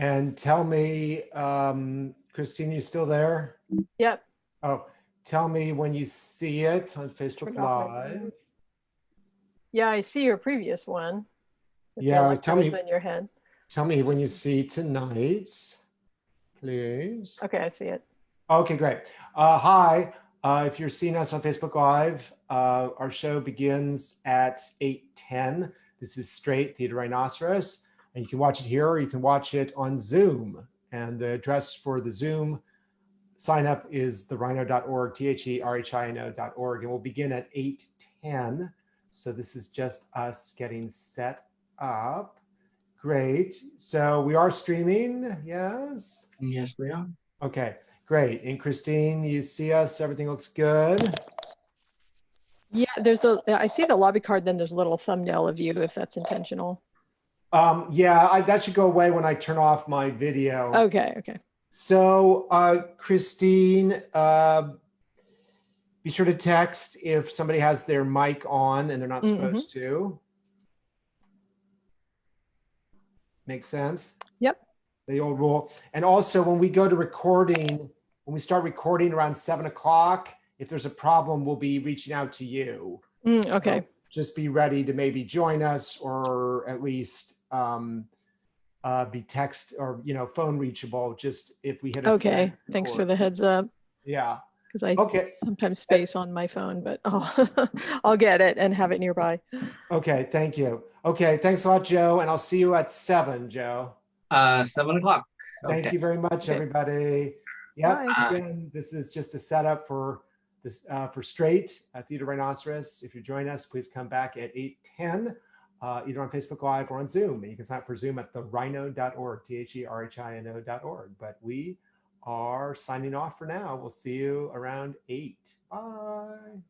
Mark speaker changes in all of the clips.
Speaker 1: And tell me, Christine, you still there?
Speaker 2: Yep.
Speaker 1: Oh, tell me when you see it on Facebook
Speaker 2: Turn off my
Speaker 1: Live.
Speaker 2: video. Yeah, I see your previous one with the
Speaker 1: Yeah,
Speaker 2: electrodes in your head.
Speaker 1: tell me when you see tonight, please.
Speaker 2: Okay, I see it.
Speaker 1: Okay, great. Hi, if you're seeing us on Facebook Live, our show begins at 8:10. This is Straight Theater Rhinoceros, and you can watch it here or you can watch it on Zoom. And the address for the Zoom sign up is therhino.org, therhino.org, and we'll begin at 8:10. So this is just us getting set up. Great. So we are streaming, yes?
Speaker 3: Yes, we are.
Speaker 1: Okay, great. And Christine, you see us? Everything looks good?
Speaker 2: Yeah, I see the lobby card, then there's a little thumbnail of you if that's intentional.
Speaker 1: Yeah, that should go away when I turn off my video.
Speaker 2: Okay.
Speaker 1: So, Christine, be sure to text if somebody has their mic on and they're not supposed to. Make sense?
Speaker 2: Yep.
Speaker 1: The old rule. And also when we go to recording, when we start recording around 7 o'clock, if there's a problem, we'll be reaching out to you.
Speaker 2: Okay.
Speaker 1: So just be ready to maybe join us or at least be text or, phone reachable just if we hit a
Speaker 2: Okay. Thanks for the heads up.
Speaker 1: Yeah.
Speaker 2: Because I sometimes space on my phone, but I'll get it and have it nearby.
Speaker 1: Okay, thank you. Okay, thanks a lot, Joe, and I'll see you at 7, Joe.
Speaker 3: 7 o'clock.
Speaker 1: Okay. Thank you very much, everybody. Yep. Again, this is just a setup for this for Straight Theater Rhinoceros. If you join us, please come back at 8:10, either on Facebook Live or on Zoom. And you can sign up for Zoom at therhino.org, therhino.org. But we are signing off for now. We'll see you around 8. Bye.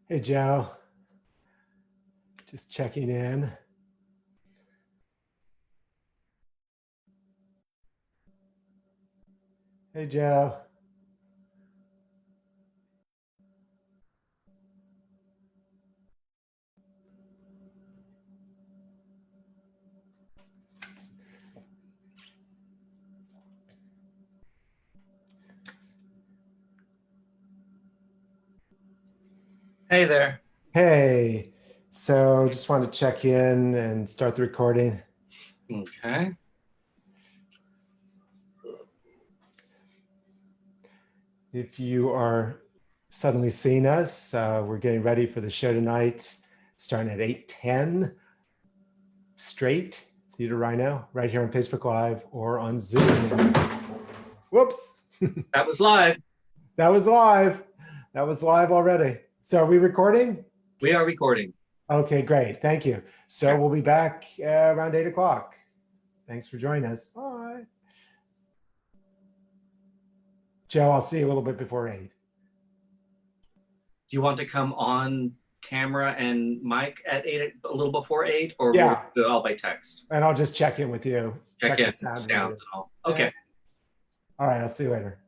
Speaker 1: Hey, Joe. Just checking in. Hey, Joe.
Speaker 3: Hey there.
Speaker 1: Hey. So just wanted to check in and start the recording.
Speaker 3: Okay.
Speaker 1: If you are suddenly seeing us, we're getting ready for the show tonight, starting at 8:10, straight, Theater Rhino, right here on Facebook Live or on Zoom. Whoops.
Speaker 3: That was live.
Speaker 1: That was live. That was live already. So are we recording?
Speaker 3: We are recording.
Speaker 1: Okay, great. Thank you. So
Speaker 3: Okay.
Speaker 1: we'll be back around 8 o'clock. Thanks for joining us. Bye. Joe, I'll see you a little bit before 8.
Speaker 3: Do you want to come on camera and mic at 8, a little before 8, or
Speaker 1: Yeah.
Speaker 3: we'll do it all by text?
Speaker 1: And I'll just check in with you.
Speaker 3: Check
Speaker 1: the
Speaker 3: in,
Speaker 1: sound.
Speaker 3: sound and all. Okay.
Speaker 1: All right, I'll see you later.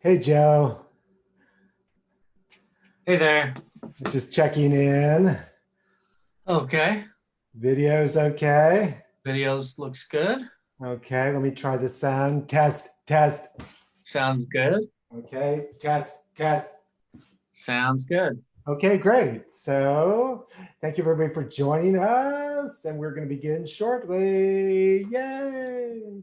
Speaker 1: Hey, Joe.
Speaker 3: Hey there.
Speaker 1: Just checking in.
Speaker 3: Okay.
Speaker 1: Video's okay.
Speaker 3: Videos looks good.
Speaker 1: Okay, let me try the sound. Test, test.
Speaker 3: Sounds good.
Speaker 1: Okay, test, test.
Speaker 3: Sounds good.
Speaker 1: Okay, great. So thank you everybody for joining us, and we're going to begin shortly. Yay!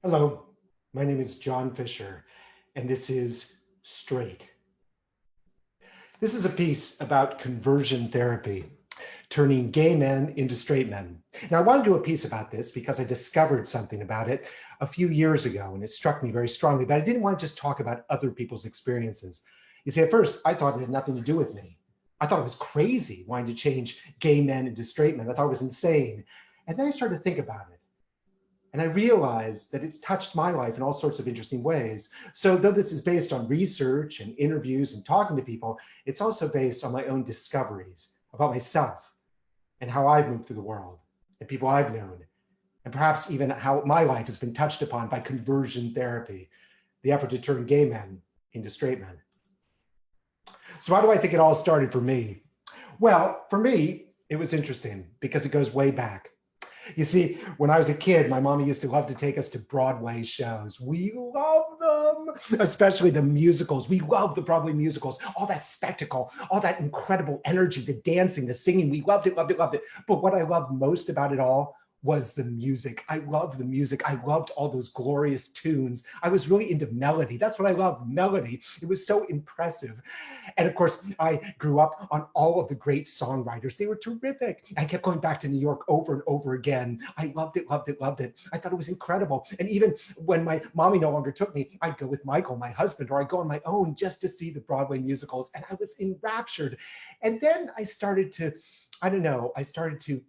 Speaker 1: Hello, my name is John Fisher, and this is Straight. This is a piece about conversion therapy, turning gay men into straight men. Now, I want to do a piece about this because I discovered something about it a few years ago, and it struck me very strongly, but I didn't want to just talk about other people's experiences. You see, at first, I thought it had nothing to do with me. I thought it was crazy wanting to change gay men into straight men. I thought it was insane. And then I started to think about it. And I realized that it's touched my life in all sorts of interesting ways. So though this is based on research and interviews and talking to people, it's also based on my own discoveries about myself and how I've moved through the world and people I've known, and perhaps even how my life has been touched upon by conversion therapy, the effort to turn gay men into straight men. So how do I think it all started for me? Well, for me, it was interesting because it goes way back. You see, when I was a kid, my mommy used to love to take us to Broadway shows. We love them, especially the musicals. We love the Broadway musicals, all that spectacle, all that incredible energy, the dancing, the singing. We loved it, loved it, loved it. But what I loved most about it all was the music. I loved the music. I loved all those glorious tunes. I was really into melody. That's what I loved, melody. It was so impressive. And of course, I grew up on all of the great songwriters. They were terrific. I kept going back to New York over and over again. I loved it, loved it, loved it. I thought it was incredible. And even when my mommy no longer took me, I'd go with Michael, my husband, or I'd go on my own just to see the Broadway musicals. And I was enraptured. And then I started to, I started to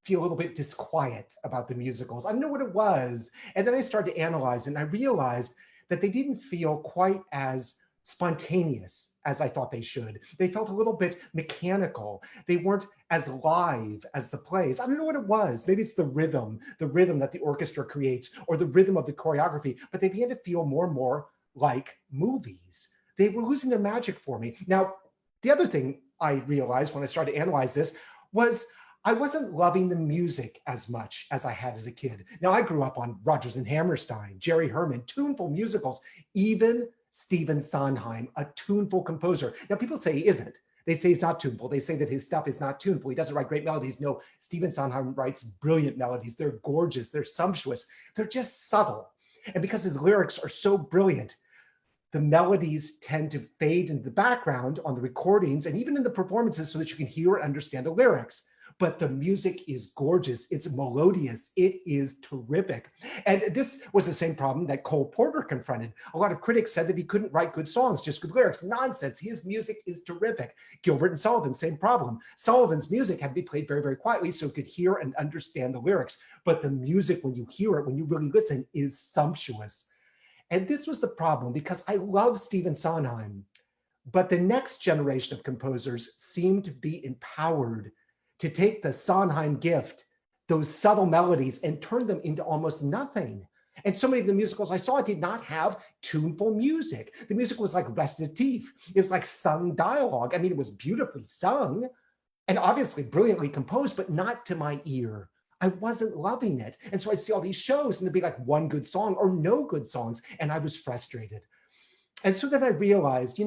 Speaker 1: feel a little bit disquiet about the musicals. I don't know what it was. And then I started to analyze it, and I realized that they didn't feel quite as spontaneous as I thought they should. They felt a little bit mechanical. They weren't as live as the plays. I don't know what it was. Maybe it's the rhythm that the orchestra creates, or the rhythm of the choreography, but they began to feel more and more like movies. They were losing their magic for me. Now, the other thing I realized when I started to analyze this was I wasn't loving the music as much as I had as a kid. Now, I grew up on Rodgers and Hammerstein, Jerry Herman, tuneful musicals, even Stephen Sondheim, a tuneful composer. Now, people say he isn't. They say he's not tuneful. They say that his stuff is not tuneful. He doesn't write great melodies. No, Stephen Sondheim writes brilliant melodies. They're gorgeous. They're sumptuous. They're just subtle. And because his lyrics are so brilliant, the melodies tend to fade into the background on the recordings and even in the performances so that you can hear and understand the lyrics. But the music is gorgeous. It's melodious. It is terrific. And this was the same problem that Cole Porter confronted. A lot of critics said that he couldn't write good songs, just good lyrics. Nonsense. His music is terrific. Gilbert and Sullivan, same problem. Sullivan's music had to be played very, very quietly so you could hear and understand the lyrics. But the music, when you hear it, when you really listen, is sumptuous. And this was the problem because I love Stephen Sondheim, but the next generation of composers seemed to be empowered to take the Sondheim gift, those subtle melodies, and turn them into almost nothing. And so many of the musicals I saw did not have tuneful music. The music was like recitative. It was like sung dialogue. I mean, it was beautifully sung and obviously brilliantly composed, but not to my ear. I wasn't loving it. And so I'd see all these shows and there'd be like one good song or no good songs. And I was frustrated. And so then I realized,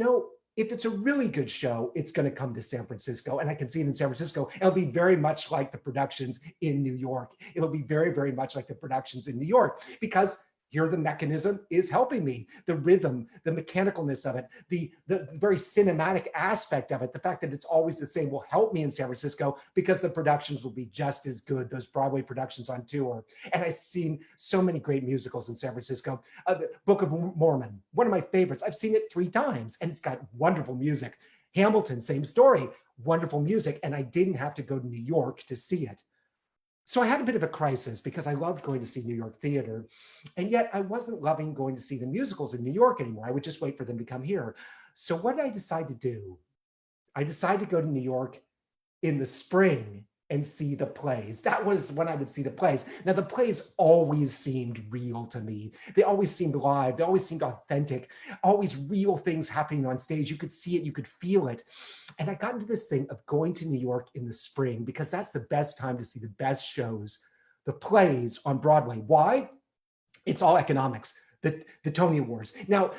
Speaker 1: if it's a really good show, it's going to come to San Francisco, and I can see it in San Francisco. It'll be very much like the productions in New York. It'll be very, very much like the productions in New York, because here the mechanism is helping me. The rhythm, the mechanicalness of it, the very cinematic aspect of it, the fact that it's always the same will help me in San Francisco because the productions will be just as good, those Broadway productions on tour. And I've seen so many great musicals in San Francisco. The Book of Mormon, one of my favorites. I've seen it 3 times and it's got wonderful music. Hamilton, same story, wonderful music. And I didn't have to go to New York to see it. So I had a bit of a crisis because I loved going to see New York theater, and yet I wasn't loving going to see the musicals in New York anymore. I would just wait for them to come here. So what did I decide to do? I decided to go to New York in the spring and see the plays. That was when I would see the plays. Now, the plays always seemed real to me. They always seemed live. They always seemed authentic, always real things happening on stage. You could see it, you could feel it. And I got into this thing of going to New York in the spring because that's the best time to see the best shows, the plays on Broadway. Why? It's all economics. the Tony Awards. Now,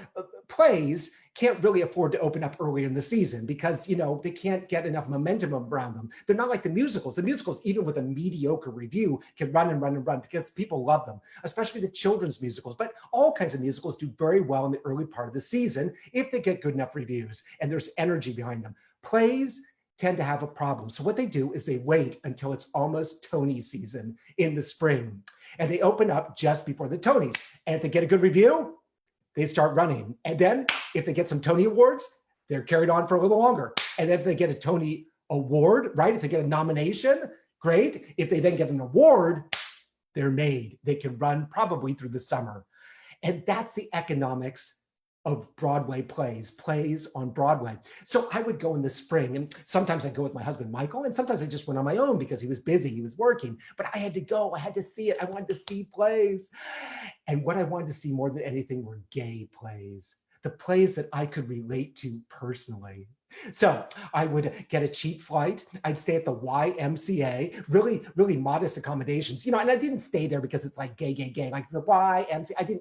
Speaker 1: plays can't really afford to open up earlier in the season because, you know, they can't get enough momentum around them. They're not like the musicals. The musicals, even with a mediocre review, can run and run and run because people love them, especially the children's musicals. But all kinds of musicals do very well in the early part of the season if they get good enough reviews and there's energy behind them. Plays tend to have a problem. So what they do is they wait until it's almost Tony season in the spring. And they open up just before the Tonys. And if they get a good review, they start running. And then if they get some Tony Awards, they're carried on for a little longer. And then if they get a Tony Award, right? If they get a nomination, great. If they then get an award, they're made. They can run probably through the summer. And that's the economics of Broadway plays on Broadway. So I would go in the spring, and sometimes I'd go with my husband, Michael, and sometimes I just went on my own because he was busy, he was working, but I had to go, I had to see it. I wanted to see plays. And what I wanted to see more than anything were gay plays, the plays that I could relate to personally. So I would get a cheap flight. I'd stay at the YMCA, really, really modest accommodations, you know, and I didn't stay there because it's like gay, like the YMCA.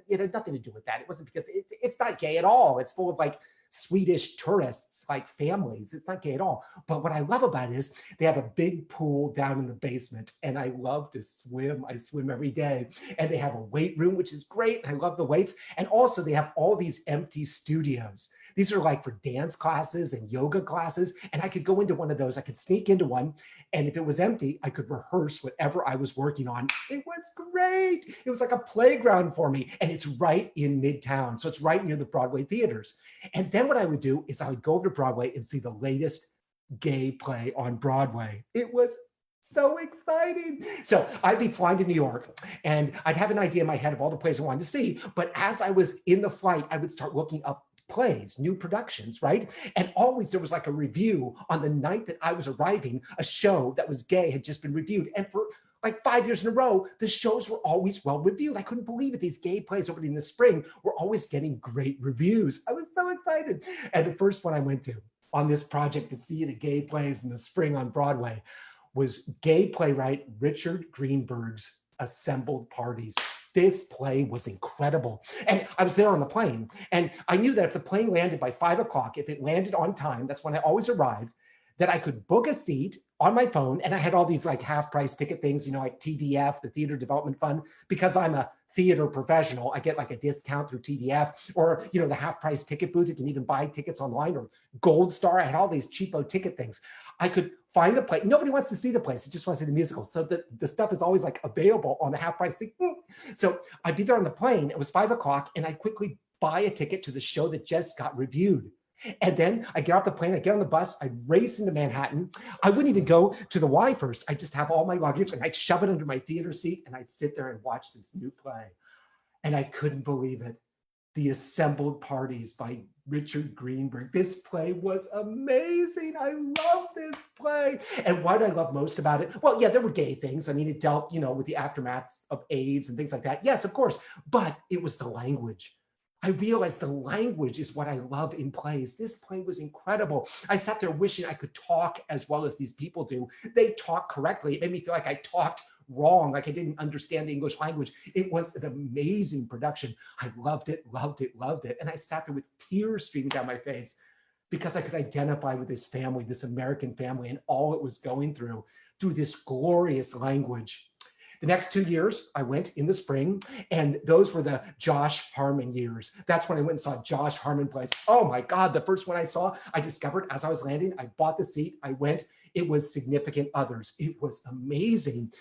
Speaker 1: It had nothing to do with that. It wasn't because it's not gay at all. It's full of like Swedish tourists, like families. It's not gay at all. But what I love about it is they have a big pool down in the basement and I love to swim. I swim every day. And they have a weight room, which is great. I love the weights. And also they have all these empty studios. These are like for dance classes and yoga classes. And I could go into one of those. I could sneak into one. And if it was empty, I could rehearse whatever I was working on. It was great. It was like a playground for me. And it's right in Midtown. So it's right near the Broadway theaters. And then what I would do is I would go over to Broadway and see the latest gay play on Broadway. It was so exciting. So I'd be flying to New York and I'd have an idea in my head of all the plays I wanted to see. But as I was in the flight, I would start looking up plays, new productions, right? And always there was like a review on the night that I was arriving, a show that was gay had just been reviewed. And for like 5 years in a row, the shows were always well reviewed. I couldn't believe it. These gay plays opening in the spring were always getting great reviews. I was so excited. And the first one I went to on this project to see the gay plays in the spring on Broadway was gay playwright Richard Greenberg's Assembled Parties. This play was incredible. And I was there on the plane. And I knew that if the plane landed by 5 o'clock, if it landed on time, that's when I always arrived, that I could book a seat on my phone. And I had all these like half price ticket things, you know, like TDF, the Theater Development Fund, because I'm a theater professional, I get like a discount through TDF or, you know, the half price ticket booth. You can even buy tickets online or Gold Star. I had all these cheapo ticket things. I could find the play. Nobody wants to see the place. They just want to see the musical. So the stuff is always like available on the half price ticket. So I'd be there on the plane. It was 5 o'clock and I quickly buy a ticket to the show that just got reviewed. And then I get off the plane, I get on the bus, I race into Manhattan. I wouldn't even go to the Y first. I just have all my luggage and I'd shove it under my theater seat and I'd sit there and watch this new play. And I couldn't believe it. The Assembled Parties by Richard Greenberg. This play was amazing. I love this play. And what I love most about it, well, yeah, there were gay things. I mean, it dealt, you know, with the aftermaths of AIDS and things like that. Yes, of course, but it was the language. I realized the language is what I love in plays. This play was incredible. I sat there wishing I could talk as well as these people do. They talk correctly. It made me feel like I talked wrong, like I didn't understand the English language. It was an amazing production. I loved it, loved it, loved it. And I sat there with tears streaming down my face because I could identify with this family, this American family, and all it was going through this glorious language. The next 2 years, I went in the spring, and those were the Josh Harmon years. That's when I went and saw Josh Harmon plays. Oh my God, the first one I saw, I discovered as I was landing, I bought the seat, I went, it was Significant Others. It was amazing.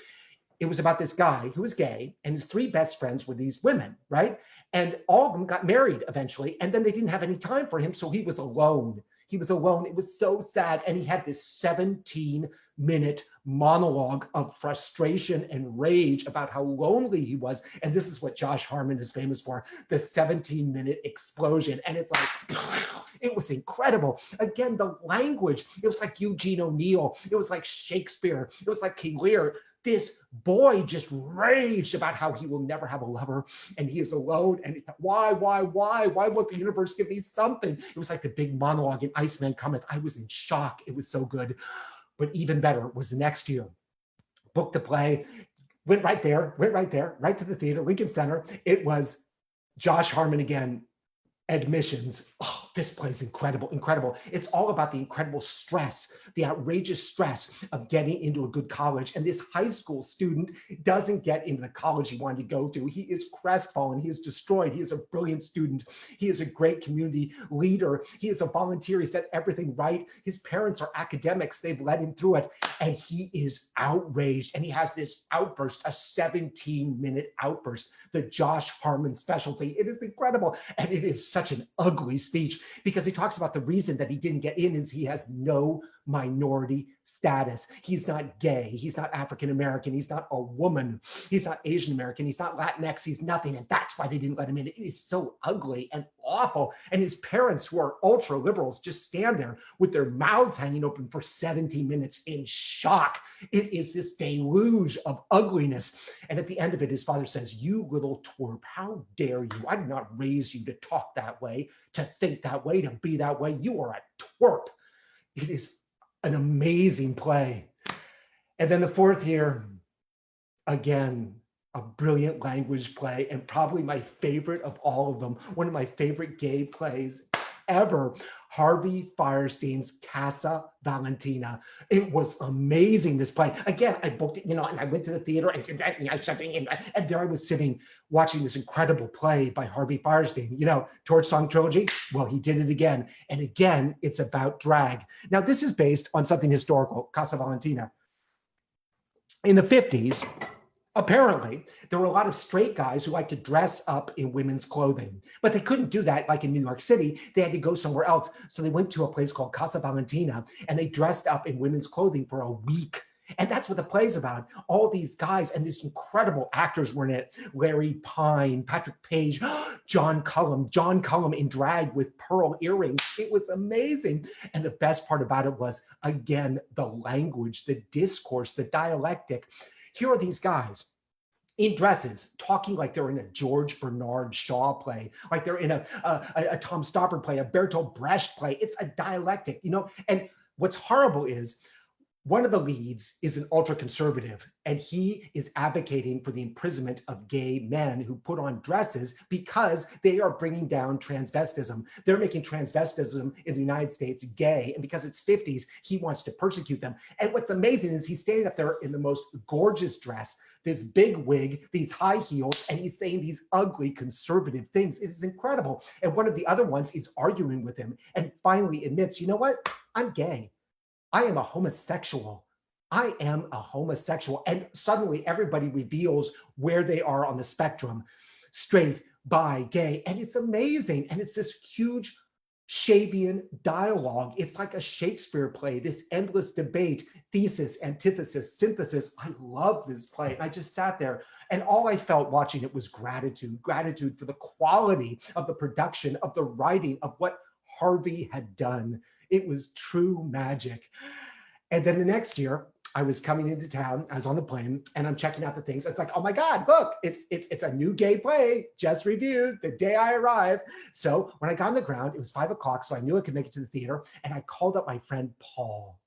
Speaker 1: It was about this guy who was gay, and his 3 best friends were these women, right? And all of them got married eventually, and then they didn't have any time for him, so he was alone. He was alone. It was so sad. And he had this 17-minute monologue of frustration and rage about how lonely he was. And this is what Josh Harmon is famous for, the 17-minute explosion. And it's like, it was incredible. Again, the language, it was like Eugene O'Neill. It was like Shakespeare. It was like King Lear. This boy just raged about how he will never have a lover and he is alone. And why won't the universe give me something? It was like the big monologue in Iceman Cometh. I was in shock. It was so good. But even better was the next year. Booked the play, went right there, right to the theater, Lincoln Center. It was Josh Harmon again. Admissions. Oh, this play is incredible, incredible. It's all about the incredible stress, the outrageous stress of getting into a good college. And this high school student doesn't get into the college he wanted to go to. He is crestfallen. He is destroyed. He is a brilliant student. He is a great community leader. He is a volunteer. He's done everything right. His parents are academics. They've led him through it. And he is outraged. And he has this outburst, a 17-minute outburst, the Josh Harmon specialty. It is incredible. And it is such an ugly speech because he talks about the reason that he didn't get in is he has no minority status. He's not gay. He's not African-American. He's not a woman. He's not Asian American. He's not Latinx. He's nothing. And that's why they didn't let him in. It is so ugly and awful. And his parents, who are ultra liberals, just stand there with their mouths hanging open for 17 minutes in shock. It is this deluge of ugliness. And at the end of it, his father says, "You little twerp, how dare you? I did not raise you to talk that way, to think that way, to be that way. You are a twerp." It is an amazing play. And then the fourth year, again, a brilliant language play, and probably my favorite of all of them, one of my favorite gay plays ever, Harvey Fierstein's Casa Valentina. It was amazing, this play. Again, I booked it, and I went to the theater, and there I was sitting watching this incredible play by Harvey Fierstein, Torch Song Trilogy. Well, he did it again. And again, it's about drag. Now, this is based on something historical, Casa Valentina. In the 50s, apparently, there were a lot of straight guys who liked to dress up in women's clothing, but they couldn't do that like in New York City. They had to go somewhere else. So they went to a place called Casa Valentina, and they dressed up in women's clothing for a week. And that's what the play's about. All these guys and these incredible actors were in it. Larry Pine, Patrick Page, John Cullum in drag with pearl earrings. It was amazing. And the best part about it was, again, the language, the discourse, the dialectic. Here are these guys in dresses, talking like they're in a George Bernard Shaw play, like they're in a Tom Stoppard play, a Bertolt Brecht play. It's a dialectic, And what's horrible is one of the leads is an ultra-conservative, and he is advocating for the imprisonment of gay men who put on dresses because they are bringing down transvestism. They're making transvestism in the United States gay, and because it's 50s, he wants to persecute them. And what's amazing is he's standing up there in the most gorgeous dress, this big wig, these high heels, and he's saying these ugly conservative things. It is incredible. And one of the other ones is arguing with him and finally admits, "You know what? I'm gay. I am a homosexual. I am a homosexual." And suddenly everybody reveals where they are on the spectrum: straight, bi, gay. And it's amazing. And it's this huge Shavian dialogue. It's like a Shakespeare play, this endless debate, thesis, antithesis, synthesis. I love this play. And I just sat there, and all I felt watching it was gratitude for the quality of the production, of the writing, of what Harvey had done. It was true magic. And then the next year, I was coming into town, I was on the plane, and I'm checking out the things. It's like, oh my God, look, it's a new gay play, just reviewed the day I arrived. So when I got on the ground, it was 5 o'clock, so I knew I could make it to the theater. And I called up my friend, Paul.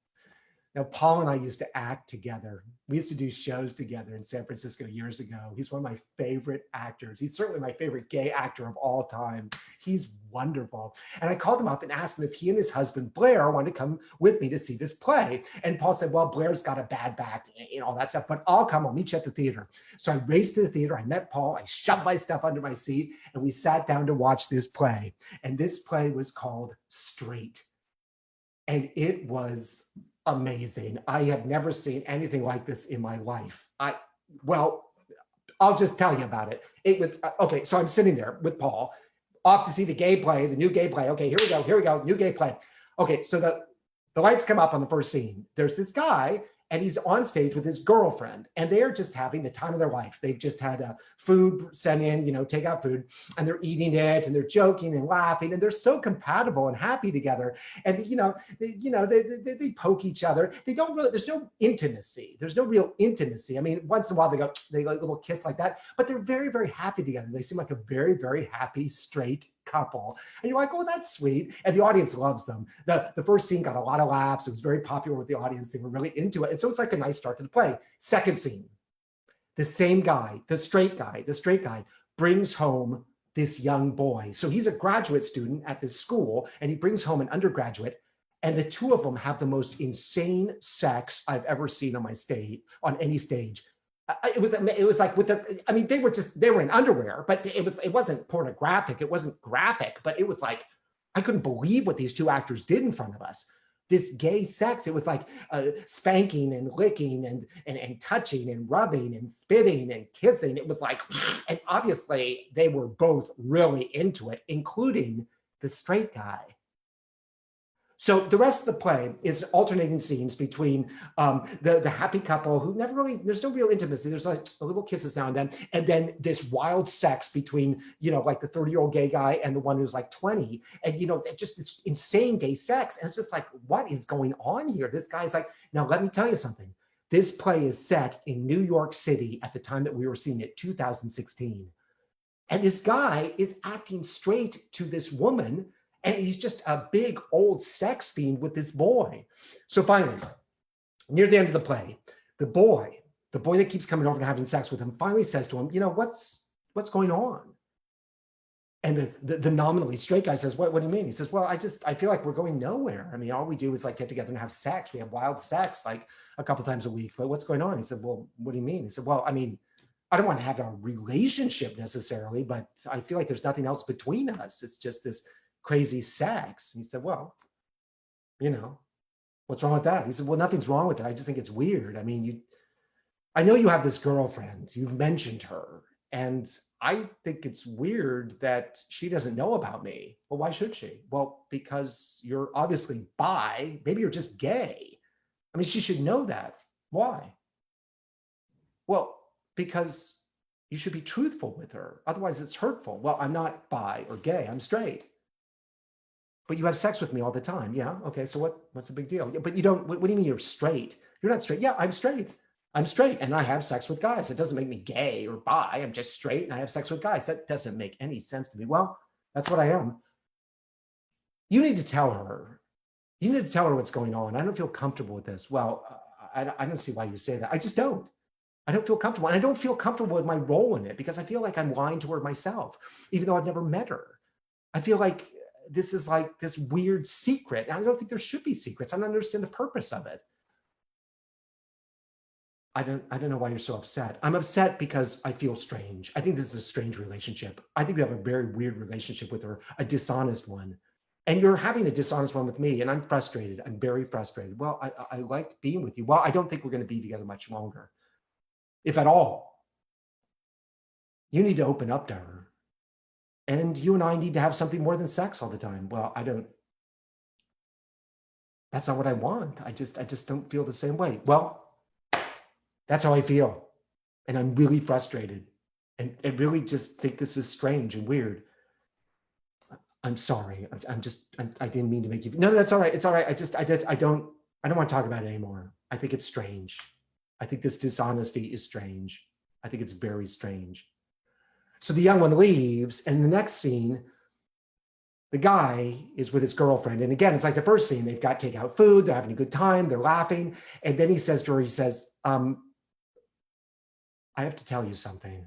Speaker 1: Now, Paul and I used to act together. We used to do shows together in San Francisco years ago. He's one of my favorite actors. He's certainly my favorite gay actor of all time. He's wonderful. And I called him up and asked him if he and his husband, Blair, wanted to come with me to see this play. And Paul said, "Well, Blair's got a bad back, all that stuff, but I'll come. I'll meet you at the theater." So I raced to the theater. I met Paul. I shoved my stuff under my seat, and we sat down to watch this play. And this play was called Straight. And it was amazing. I have never seen anything like this in my life. I'll just tell you about it. It was, okay, so I'm sitting there with Paul, off to see the gay play, the new gay play. Okay, here we go, new gay play. Okay, so the lights come up on the first scene. There's this guy, and he's on stage with his girlfriend, and they're just having the time of their life. They've just had food sent in, takeout food, and they're eating it, and they're joking and laughing, and they're so compatible and happy together. And they poke each other. They don't really. There's no intimacy. There's no real intimacy. I mean, once in a while they like a little kiss like that, but they're very, very happy together. They seem like a very, very happy straight couple. And you're like, oh, that's sweet. And the audience loves them. The first scene got a lot of laughs. It was very popular with the audience. They were really into it. And so it's like a nice start to the play. Second scene, the same guy, the straight guy, brings home this young boy. So he's a graduate student at this school, and he brings home an undergraduate, and the two of them have the most insane sex I've ever seen on my stage, on any stage. It was like with the, I mean, they were in underwear, but it wasn't pornographic. It wasn't graphic, but it was like, I couldn't believe what these two actors did in front of us. This gay sex, it was like spanking and licking and touching and rubbing and spitting and kissing. It was like, and obviously they were both really into it, including the straight guy. So the rest of the play is alternating scenes between the happy couple who never really, there's no real intimacy. There's like a little kisses now and then this wild sex between, you know, like the 30-year-old gay guy and the one who's like 20. And, you know, just this insane gay sex. And it's just like, what is going on here? This guy's like, now let me tell you something. This play is set in New York City at the time that we were seeing it, 2016. And this guy is acting straight to this woman, and he's just a big old sex fiend with this boy. So finally, near the end of the play, the boy that keeps coming over and having sex with him finally says to him, you know, what's going on? And the nominally straight guy says, what do you mean? He says, well, I feel like we're going nowhere. I mean, all we do is like get together and have sex. We have wild sex like a couple times a week, but what's going on? He said, well, what do you mean? He said, well, I mean, I don't want to have a relationship necessarily, but I feel like there's nothing else between us. It's just this crazy sex. And he said, well, you know, what's wrong with that? He said, well, nothing's wrong with it. I just think it's weird. I mean, I know you have this girlfriend, you've mentioned her, and I think it's weird that she doesn't know about me. Well, why should she? Well, because you're obviously bi, maybe you're just gay. I mean, she should know that. Why? Well, because you should be truthful with her. Otherwise it's hurtful. Well, I'm not bi or gay, I'm straight. But you have sex with me all the time. Yeah, okay, so what's the big deal? Yeah, but you don't, what do you mean you're straight? You're not straight. Yeah, I'm straight. I'm straight and I have sex with guys. It doesn't make me gay or bi. I'm just straight and I have sex with guys. That doesn't make any sense to me. Well, that's what I am. You need to tell her. You need to tell her what's going on. I don't feel comfortable with this. Well, I don't see why you say that. I just don't. I don't feel comfortable. And I don't feel comfortable with my role in it because I feel like I'm lying to her myself, even though I've never met her. I feel like this is like this weird secret. And I don't think there should be secrets. I don't understand the purpose of it. I don't know why you're so upset. I'm upset because I feel strange. I think this is a strange relationship. I think you have a very weird relationship with her, a dishonest one. And you're having a dishonest one with me, and I'm frustrated. I'm very frustrated. Well, I like being with you. Well, I don't think we're going to be together much longer, if at all. You need to open up to her. And you and I need to have something more than sex all the time. Well, that's not what I want. I just don't feel the same way. Well, that's how I feel. And I'm really frustrated. And I really just think this is strange and weird. I'm sorry. I didn't mean to make you. No, that's all right. It's all right. I don't want to talk about it anymore. I think it's strange. I think this dishonesty is strange. I think it's very strange. So the young one leaves, and in the next scene, the guy is with his girlfriend. And again, it's like the first scene. They've got takeout food. They're having a good time. They're laughing. And then he says to her, he says, I have to tell you something.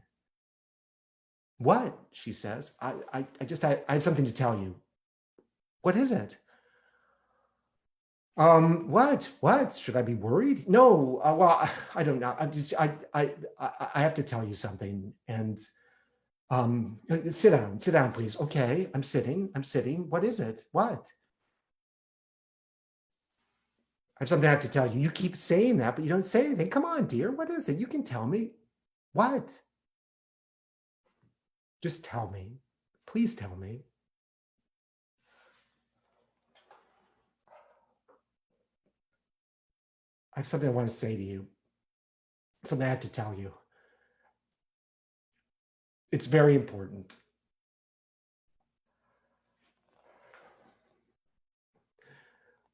Speaker 1: What? She says. I have something to tell you. What is it? What? Should I be worried? No. Well, I don't know. I have to tell you something. And sit down, please. Okay, I'm sitting. What is it? What? I have something I have to tell you. You keep saying that, but you don't say anything. Come on, dear. What is it? You can tell me. What? Just tell me. Please tell me. I have something I want to say to you. Something I have to tell you. It's very important.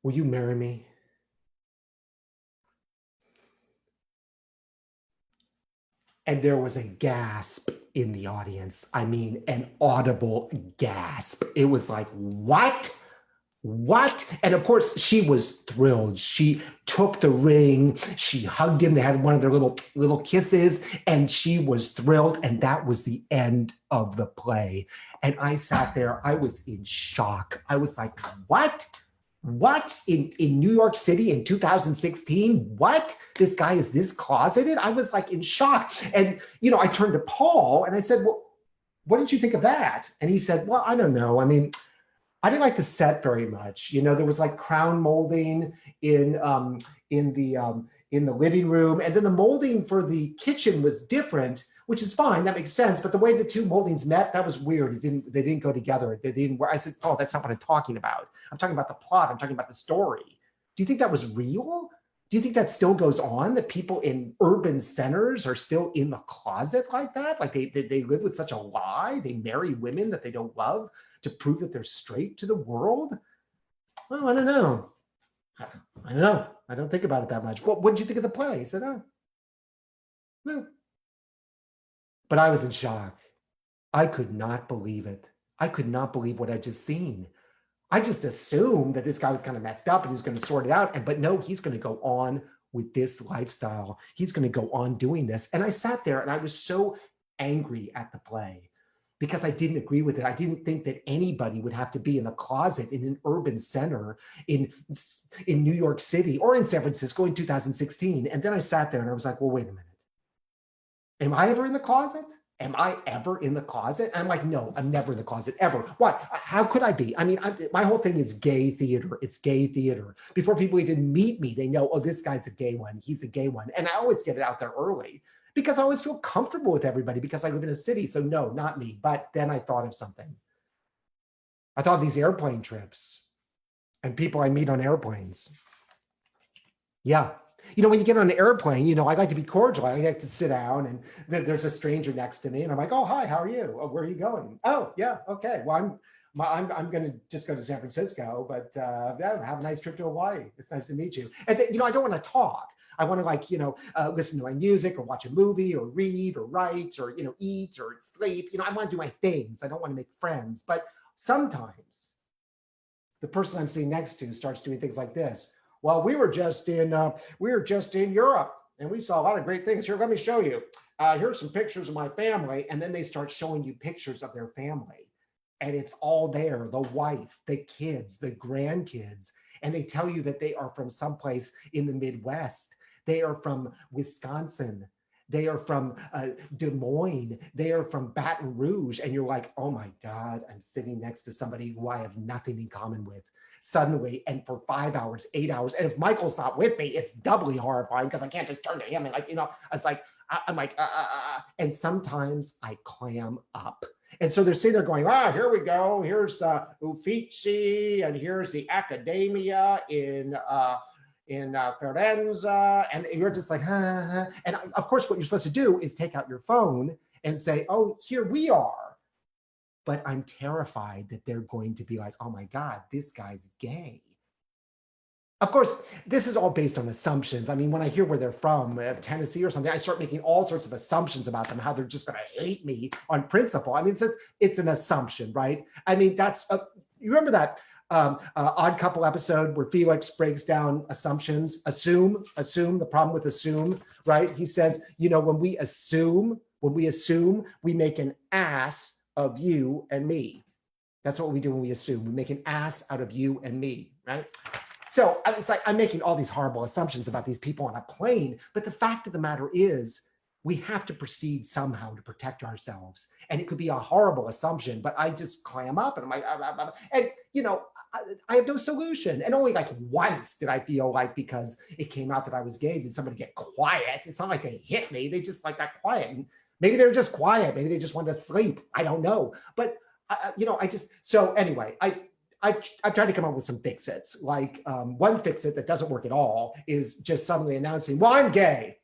Speaker 1: Will you marry me? And there was a gasp in the audience. I mean, an audible gasp. It was like, what? what? And of course, she was thrilled. She took the ring, she hugged him. They had one of their little kisses, and she was thrilled. And that was the end of the play. And I sat there, I was in shock. I was like, what? What in New York City in 2016? What? This guy is this closeted? I was like in shock. And, I turned to Paul and I said, well, what did you think of that? And he said, well, I don't know. I mean, I didn't like the set very much. There was like crown molding in the living room, and then the molding for the kitchen was different, which is fine. That makes sense. But the way the two moldings met, that was weird. They didn't go together. They didn't. I said, Paul, that's not what I'm talking about. I'm talking about the plot. I'm talking about the story. Do you think that was real? Do you think that still goes on? That people in urban centers are still in the closet like that? Like they live with such a lie? They marry women that they don't love to prove that they're straight to the world? Well, I don't know. I don't know. I don't think about it that much. Well, what did you think of the play? He said, no. But I was in shock. I could not believe it. I could not believe what I just seen. I just assumed that this guy was kind of messed up and he was going to sort it out. But no, he's going to go on with this lifestyle. He's going to go on doing this. And I sat there and I was so angry at the play, because I didn't agree with it. I didn't think that anybody would have to be in a closet in an urban center in New York City or in San Francisco in 2016. And then I sat there and I was like, well, wait a minute. Am I ever in the closet? Am I ever in the closet? And I'm like, no, I'm never in the closet, ever. Why? How could I be? I mean, my whole thing is gay theater. It's gay theater. Before people even meet me, they know, oh, this guy's a gay one. He's a gay one. And I always get it out there early, because I always feel comfortable with everybody because I live in a city. So no, not me. But then I thought of something. I thought of these airplane trips and people I meet on airplanes. Yeah. When you get on an airplane, I like to be cordial. I like to sit down and there's a stranger next to me and I'm like, oh, hi, how are you? Oh, where are you going? Oh, yeah. Okay. Well, I'm going to just go to San Francisco, but yeah, have a nice trip to Hawaii. It's nice to meet you. And I don't want to talk. I want to listen to my music or watch a movie or read or write or, eat or sleep. I want to do my things. I don't want to make friends. But sometimes the person I'm sitting next to starts doing things like this. Well, we were just in Europe and we saw a lot of great things. Here, let me show you. Here's some pictures of my family. And then they start showing you pictures of their family. And it's all there, the wife, the kids, the grandkids. And they tell you that they are from someplace in the Midwest. They are from Wisconsin. They are from Des Moines. They are from Baton Rouge. And you're like, oh my God, I'm sitting next to somebody who I have nothing in common with suddenly. And for 5 hours, 8 hours. And if Michael's not with me, it's doubly horrifying because I can't just turn to him. And it's like, I'm like, and sometimes I clam up. And so they're sitting there going, here we go. Here's the Uffizi and here's the Accademia in Firenze, and you're just like, and of course, what you're supposed to do is take out your phone and say, oh, here we are. But I'm terrified that they're going to be like, oh my God, this guy's gay. Of course, this is all based on assumptions. I mean, when I hear where they're from, Tennessee or something, I start making all sorts of assumptions about them, how they're just going to hate me on principle. I mean, it's an assumption, right? I mean, you remember that Odd Couple episode where Felix breaks down assumptions, assume, the problem with assume, right? He says, when we assume, we make an ass of you and me. That's what we do when we assume. We make an ass out of you and me, right? So it's like I'm making all these horrible assumptions about these people on a plane, but the fact of the matter is we have to proceed somehow to protect ourselves. And it could be a horrible assumption, but I just clam up and I'm like, and I have no solution. And only like once did I feel like, because it came out that I was gay, did somebody get quiet? It's not like they hit me. They just like got quiet. And maybe they were just quiet. Maybe they just wanted to sleep. I don't know. But, so anyway, I've tried to come up with some fix-its. Like one fix-it that doesn't work at all is just suddenly announcing, well, I'm gay.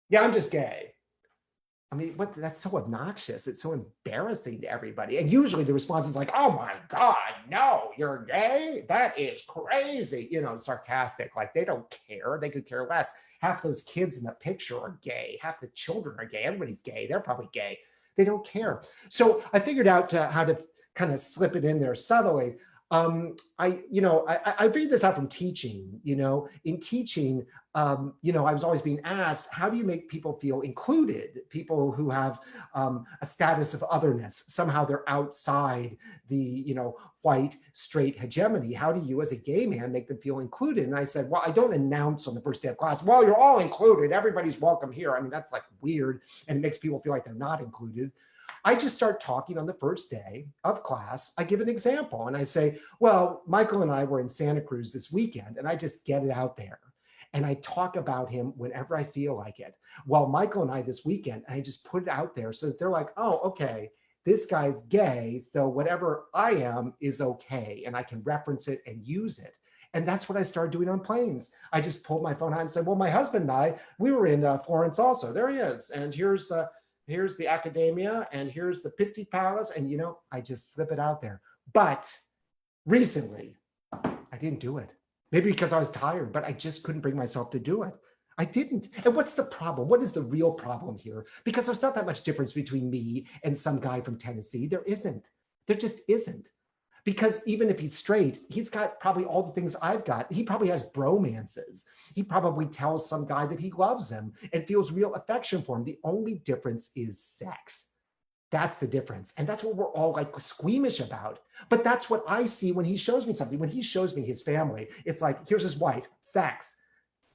Speaker 1: Yeah, I'm just gay. I mean, that's so obnoxious. It's so embarrassing to everybody. And usually the response is like, oh my God, no, you're gay? That is crazy. Sarcastic, like they don't care. They could care less. Half those kids in the picture are gay. Half the children are gay. Everybody's gay. They're probably gay. They don't care. So I figured out how to kind of slip it in there subtly. I figured this out from teaching. In teaching, I was always being asked, how do you make people feel included? People who have a status of otherness, somehow they're outside the, white, straight hegemony. How do you, as a gay man, make them feel included? And I said, well, I don't announce on the first day of class, well, you're all included. Everybody's welcome here. I mean, that's like weird, and it makes people feel like they're not included. I just start talking on the first day of class. I give an example and I say, well, Michael and I were in Santa Cruz this weekend, and I just get it out there. And I talk about him whenever I feel like it. Well, Michael and I this weekend, and I just put it out there so that they're like, oh, okay, this guy's gay, so whatever I am is okay. And I can reference it and use it. And that's what I started doing on planes. I just pulled my phone out and said, well, my husband and I, we were in Florence also. There he is. And here's the Academia, and here's the Pitti Palace. And, I just slip it out there. But recently, I didn't do it. Maybe because I was tired, but I just couldn't bring myself to do it. I didn't. And what's the problem? What is the real problem here? Because there's not that much difference between me and some guy from Tennessee. There isn't. There just isn't. Because even if he's straight, he's got probably all the things I've got. He probably has bromances. He probably tells some guy that he loves him and feels real affection for him. The only difference is sex. That's the difference. And that's what we're all like squeamish about. But that's what I see when he shows me something. When he shows me his family, it's like, here's his wife, sex.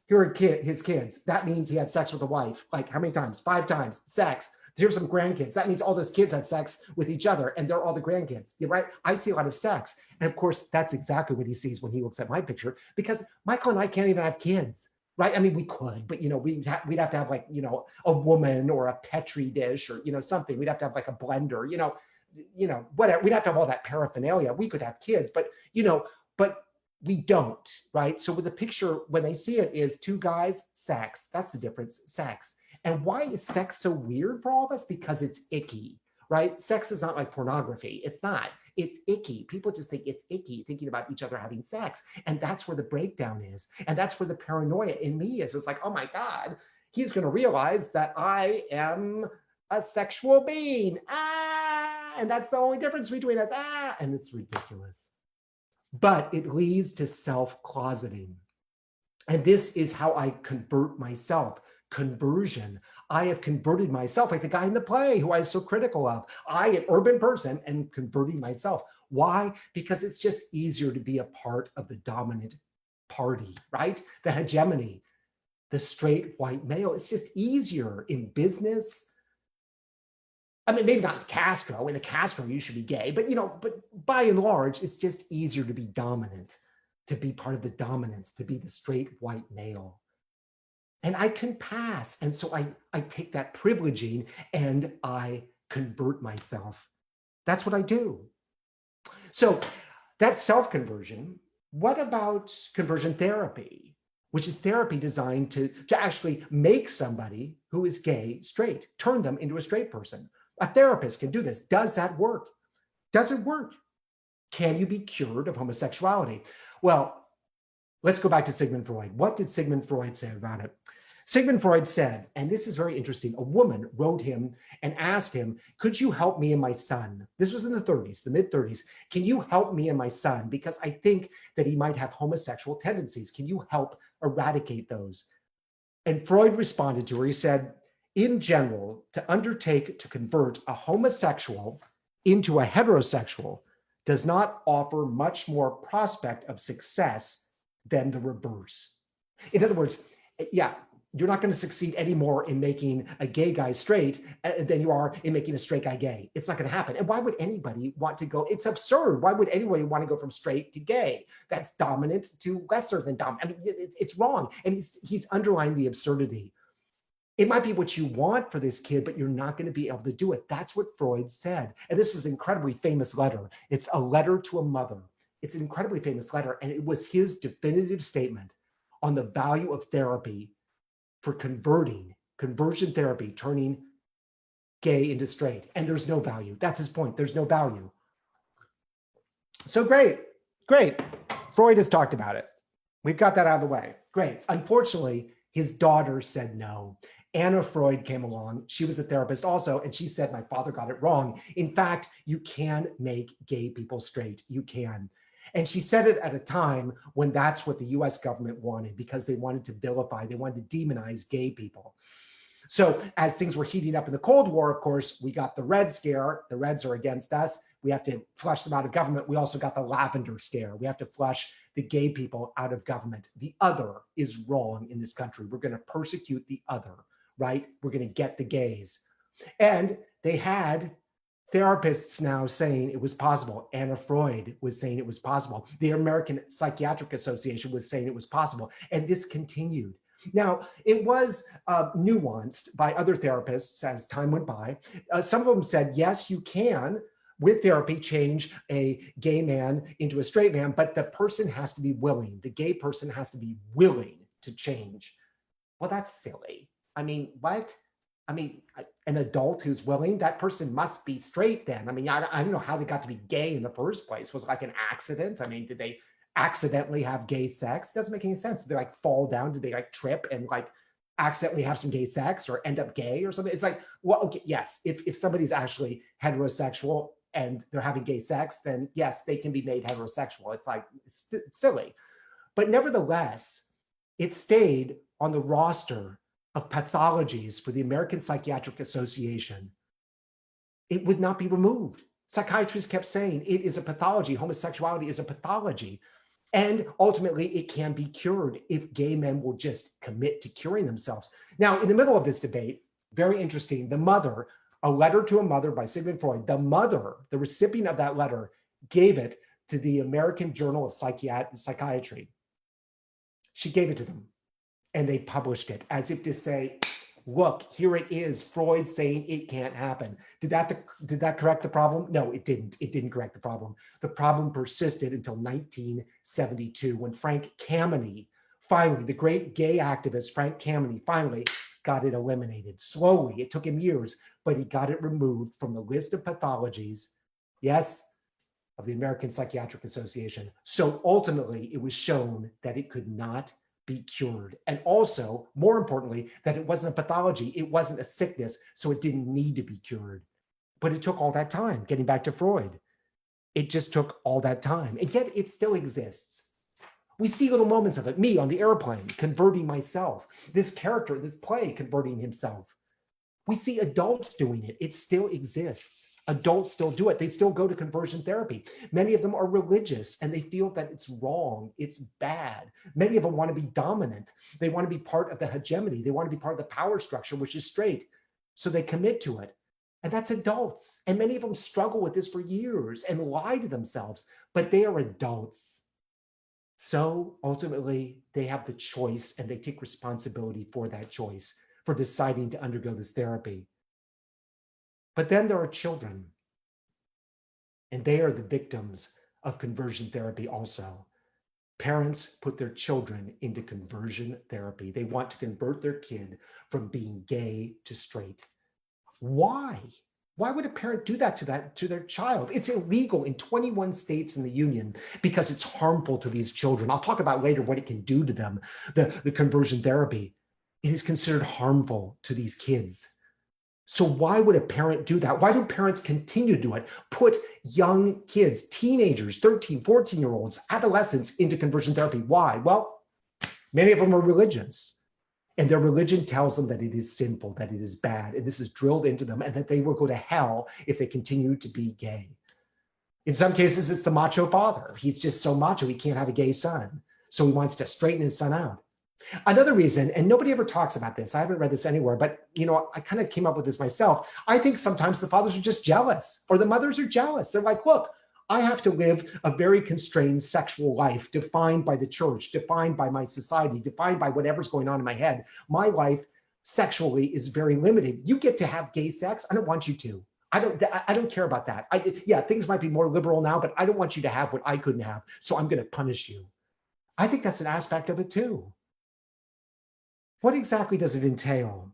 Speaker 1: Here are his kids. That means he had sex with a wife. Like how many times? 5 times, sex. Here's some grandkids. That means all those kids had sex with each other, and they're all the grandkids. You're right. I see a lot of sex. And of course, that's exactly what he sees when he looks at my picture, because Michael and I can't even have kids, right? I mean, we could, but we'd have to have like, a woman or a Petri dish or, something. We'd have to have like a blender, whatever. We'd have to have all that paraphernalia. We could have kids, but we don't, right? So with the picture, when they see it, is 2 guys, sex. That's the difference, sex. And why is sex so weird for all of us? Because it's icky, right? Sex is not like pornography. It's not. It's icky. People just think it's icky, thinking about each other having sex. And that's where the breakdown is. And that's where the paranoia in me is. It's like, oh my God, he's going to realize that I am a sexual being. And that's the only difference between us. And it's ridiculous. But it leads to self-closeting. And this is how I convert myself. Conversion. I have converted myself, like the guy in the play who I was so critical of. I, an urban person, am converting myself. Why? Because it's just easier to be a part of the dominant party, right? The hegemony, the straight white male. It's just easier in business. I mean, maybe not in Castro. In the Castro, you should be gay, but by and large, it's just easier to be dominant, to be part of the dominance, to be the straight white male. And I can pass. And so I take that privileging and I convert myself. That's what I do. So that's self-conversion. What about conversion therapy, which is therapy designed to actually make somebody who is gay straight, turn them into a straight person? A therapist can do this. Does that work? Does it work? Can you be cured of homosexuality? Well, let's go back to Sigmund Freud. What did Sigmund Freud say about it? Sigmund Freud said, and this is very interesting, a woman wrote him and asked him, could you help me and my son? This was in the 30s, the mid 30s. Can you help me and my son? Because I think that he might have homosexual tendencies. Can you help eradicate those? And Freud responded to her. He said, in general, to undertake to convert a homosexual into a heterosexual does not offer much more prospect of success than the reverse. In other words, yeah, you're not going to succeed anymore in making a gay guy straight than you are in making a straight guy gay. It's not going to happen. And why would anybody want to go? It's absurd. Why would anybody want to go from straight to gay? That's dominant to lesser than dominant. I mean, it's wrong. And he's underlying the absurdity. It might be what you want for this kid, but you're not going to be able to do it. That's what Freud said. And this is an incredibly famous letter. It's a letter to a mother. It's an incredibly famous letter. And it was his definitive statement on the value of therapy for conversion therapy, turning gay into straight. And there's no value. That's his point. There's no value. So great. Freud has talked about it. We've got that out of the way. Great. Unfortunately, his daughter said no. Anna Freud came along. She was a therapist also, and she said, my father got it wrong. In fact, you can make gay people straight. You can. And she said it at a time when that's what the US government wanted, because they wanted to vilify, they wanted to demonize gay people. So as things were heating up in the Cold War, of course, we got the Red Scare. The Reds are against us. We have to flush them out of government. We also got the Lavender Scare. We have to flush the gay people out of government. The other is wrong in this country. We're going to persecute the other, right? We're going to get the gays. And they had therapists now saying it was possible. Anna Freud was saying it was possible. The American Psychiatric Association was saying it was possible. And this continued. Now, it was nuanced by other therapists as time went by. Some of them said, yes, you can, with therapy, change a gay man into a straight man, but the person has to be willing. The gay person has to be willing to change. Well, that's silly. I mean, what? I mean, an adult who's willing, that person must be straight then. I mean, I don't know how they got to be gay in the first place. Was it like an accident? I mean, did they accidentally have gay sex? It doesn't make any sense. Did they like fall down? Did they like trip and like accidentally have some gay sex or end up gay or something? It's like, well, okay, yes, if somebody's actually heterosexual and they're having gay sex, then yes, they can be made heterosexual. It's like, it's silly. But nevertheless, it stayed on the roster of pathologies for the American Psychiatric Association. It would not be removed. Psychiatrists kept saying it is a pathology. Homosexuality is a pathology. And ultimately, it can be cured if gay men will just commit to curing themselves. Now, in the middle of this debate, very interesting, the mother, a letter to a mother by Sigmund Freud, the mother, the recipient of that letter, gave it to the American Journal of Psychiatry. She gave it to them, and they published it as if to say, look, here it is, Freud saying it can't happen. Did that correct the problem? No, it didn't. It didn't correct the problem. The problem persisted until 1972 when Frank Kameny, finally, the great gay activist Frank Kameny, finally got it eliminated. Slowly, it took him years, but he got it removed from the list of pathologies, yes, of the American Psychiatric Association. So ultimately, it was shown that it could not be cured. And also, more importantly, that it wasn't a pathology, it wasn't a sickness, so it didn't need to be cured. But it took all that time, getting back to Freud. It just took all that time, and yet it still exists. We see little moments of it, me on the airplane, converting myself, this character in this play converting himself. We see adults doing it, it still exists. Adults still do it. They still go to conversion therapy. Many of them are religious and they feel that it's wrong, it's bad. Many of them want to be dominant. They want to be part of the hegemony. They want to be part of the power structure, which is straight. So they commit to it. And that's adults. And many of them struggle with this for years and lie to themselves, but they are adults. So ultimately, they have the choice and they take responsibility for that choice, for deciding to undergo this therapy. But then there are children, and they are the victims of conversion therapy also. Parents put their children into conversion therapy. They want to convert their kid from being gay to straight. Why? Why would a parent do that to their child? It's illegal in 21 states in the union because it's harmful to these children. I'll talk about later what it can do to them, the conversion therapy. It is considered harmful to these kids. So why would a parent do that? Why do parents continue to do it? Put young kids, teenagers, 13, 14-year-olds, adolescents into conversion therapy. Why? Well, many of them are religions. And their religion tells them that it is sinful, that it is bad. And this is drilled into them and that they will go to hell if they continue to be gay. In some cases, it's the macho father. He's just so macho, he can't have a gay son. So he wants to straighten his son out. Another reason, and nobody ever talks about this, I haven't read this anywhere, but I kind of came up with this myself. I think sometimes the fathers are just jealous or the mothers are jealous. They're like, look, I have to live a very constrained sexual life defined by the church, defined by my society, defined by whatever's going on in my head. My life sexually is very limited. You get to have gay sex. I don't want you to. I don't care about that. Yeah, things might be more liberal now, but I don't want you to have what I couldn't have. So I'm going to punish you. I think that's an aspect of it too. What exactly does it entail?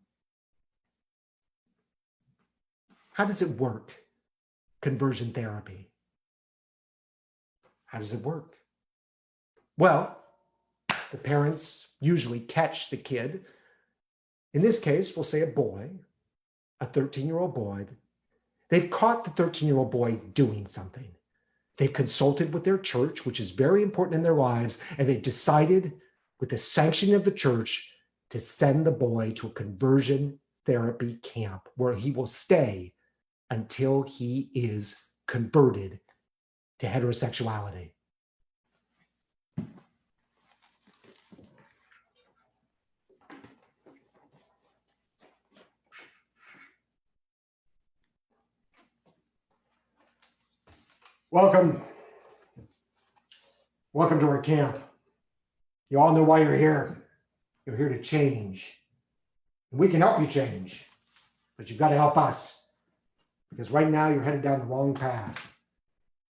Speaker 1: How does it work? Conversion therapy. How does it work? Well, the parents usually catch the kid. In this case, we'll say a boy, a 13-year-old boy. They've caught the 13-year-old boy doing something. They've consulted with their church, which is very important in their lives, and they've decided, with the sanction of the church, to send the boy to a conversion therapy camp where he will stay until he is converted to heterosexuality. Welcome. Welcome to our camp. You all know why you're here. You're here to change. We can help you change, but you've got to help us, because right now you're headed down the wrong path.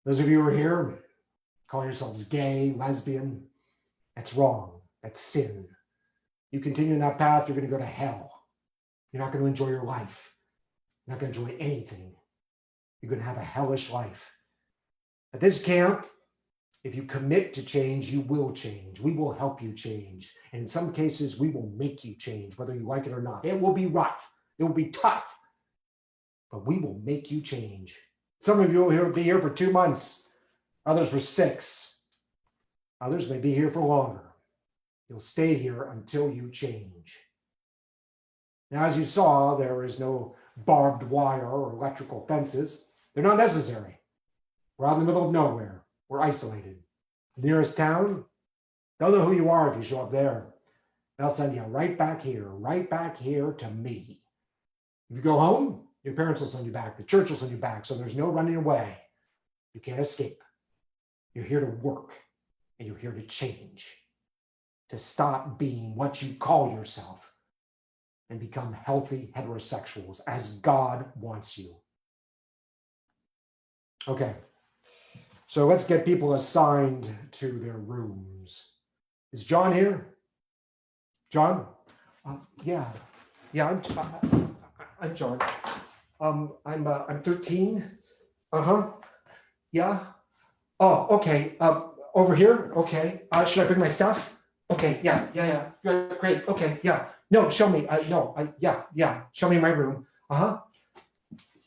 Speaker 1: Those of you who are here, call yourselves gay, lesbian. That's wrong. That's sin. You continue in that path, you're going to go to hell. You're not going to enjoy your life. You're not going to enjoy anything. You're going to have a hellish life. At this camp, if you commit to change, you will change. We will help you change. And in some cases, we will make you change, whether you like it or not. It will be rough. It will be tough. But we will make you change. Some of you will be here for 2 months. Others for 6. Others may be here for longer. You'll stay here until you change. Now, as you saw, there is no barbed wire or electrical fences. They're not necessary. We're out in the middle of nowhere. We're isolated. The nearest town, they'll know who you are if you show up there. They'll send you right back here to me. If you go home, your parents will send you back. The church will send you back. So there's no running away. You can't escape. You're here to work, and you're here to change, to stop being what you call yourself and become healthy heterosexuals as God wants you. Okay. So let's get people assigned to their rooms. Is John here? John? Yeah, I'm John. I'm 13. Yeah. Oh, okay. Over here. Okay. Should I bring my stuff? Okay. Yeah. Great. Okay. Yeah. No, show me. Yeah. Show me my room.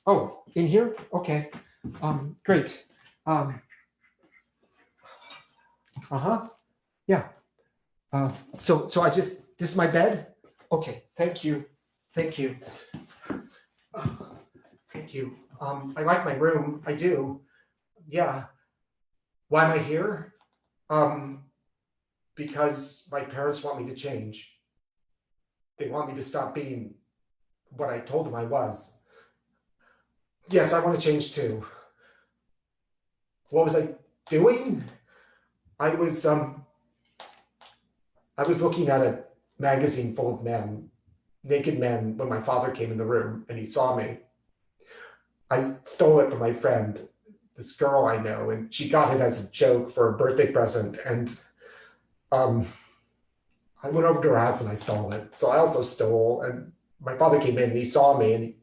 Speaker 1: Oh, in here. Okay. Great. Yeah. So this is my bed. Okay. Thank you. Thank you. I like my room. I do. Yeah. Why am I here? Because my parents want me to change. They want me to stop being what I told them I was. Yes, I want to change too. What was I doing? I was looking at a magazine full of men, naked men, when my father came in the room and he saw me. I stole it from my friend, this girl I know, and she got it as a joke for a birthday present. And I went over to her house and I stole it. So I also stole, and my father came in and he saw me, and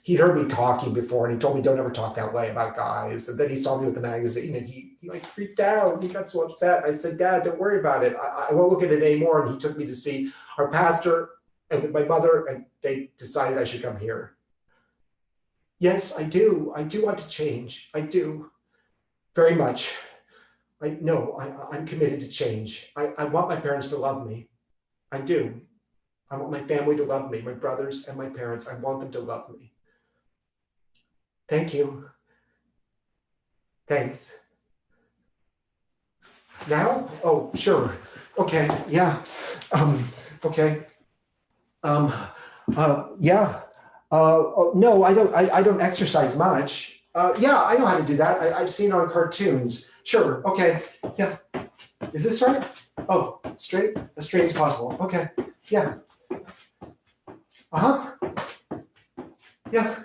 Speaker 1: he'd heard me talking before, and he told me, don't ever talk that way about guys. And then he saw me with the magazine, and he like freaked out. He got so upset. I said, Dad, don't worry about it. I won't look at it anymore. And he took me to see our pastor and with my mother, and they decided I should come here. Yes, I do. I do want to change. I do. Very much. I'm committed to change. I want my parents to love me. I do. I want my family to love me, my brothers and my parents. I want them to love me. Thank you. Thanks. Now? Oh, sure. Okay. Yeah. Okay. Yeah. No, I don't exercise much. Yeah, I know how to do that. I've seen it on cartoons. Sure. Okay. Yeah. Is this right? Oh, straight? As straight as possible. Okay. Yeah. Yeah.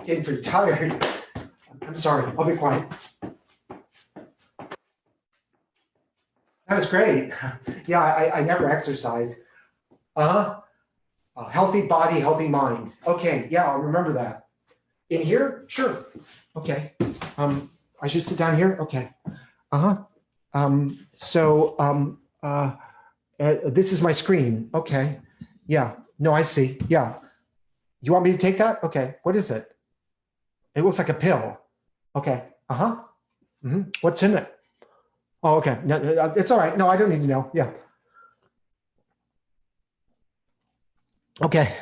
Speaker 1: Getting pretty tired. I'm sorry. I'll be quiet. That was great. Yeah, I never exercise. Healthy body, healthy mind. Okay, yeah, I'll remember that. In here? Sure. Okay. I should sit down here? Okay. This is my screen. Okay. Yeah. No, I see. Yeah. You want me to take that? Okay. What is it? It looks like a pill. Okay. Uh-huh. What's in it? Oh, okay. No, it's all right. No, I don't need to know. Yeah. Okay.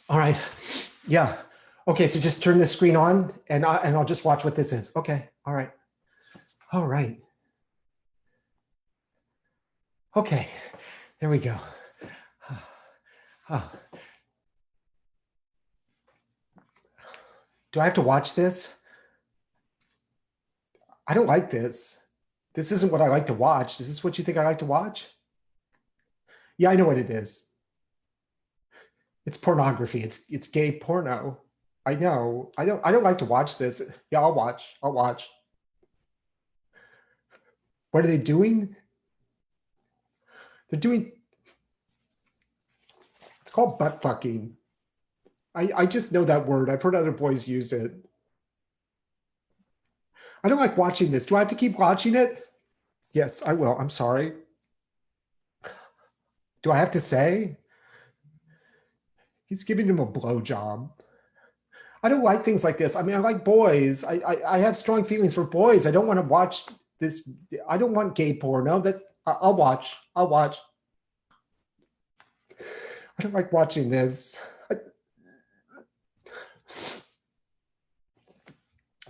Speaker 1: All right. Yeah. Okay. So just turn the screen on and I'll just watch what this is. Okay. All right. All right. Okay. There we go. Do I have to watch this? I don't like this. This isn't what I like to watch. Is this what you think I like to watch? Yeah, I know what it is. It's pornography. It's gay porno. I know. I don't like to watch this. Yeah, I'll watch. I'll watch. What are they doing? They're doing, it's called butt fucking. I just know that word. I've heard other boys use it. I don't like watching this. Do I have to keep watching it? Yes, I will. I'm sorry. Do I have to say? He's giving him a blowjob. I don't like things like this. I mean, I like boys. I have strong feelings for boys. I don't want to watch this. I don't want gay porno. That I'll watch. I'll watch. I don't like watching this.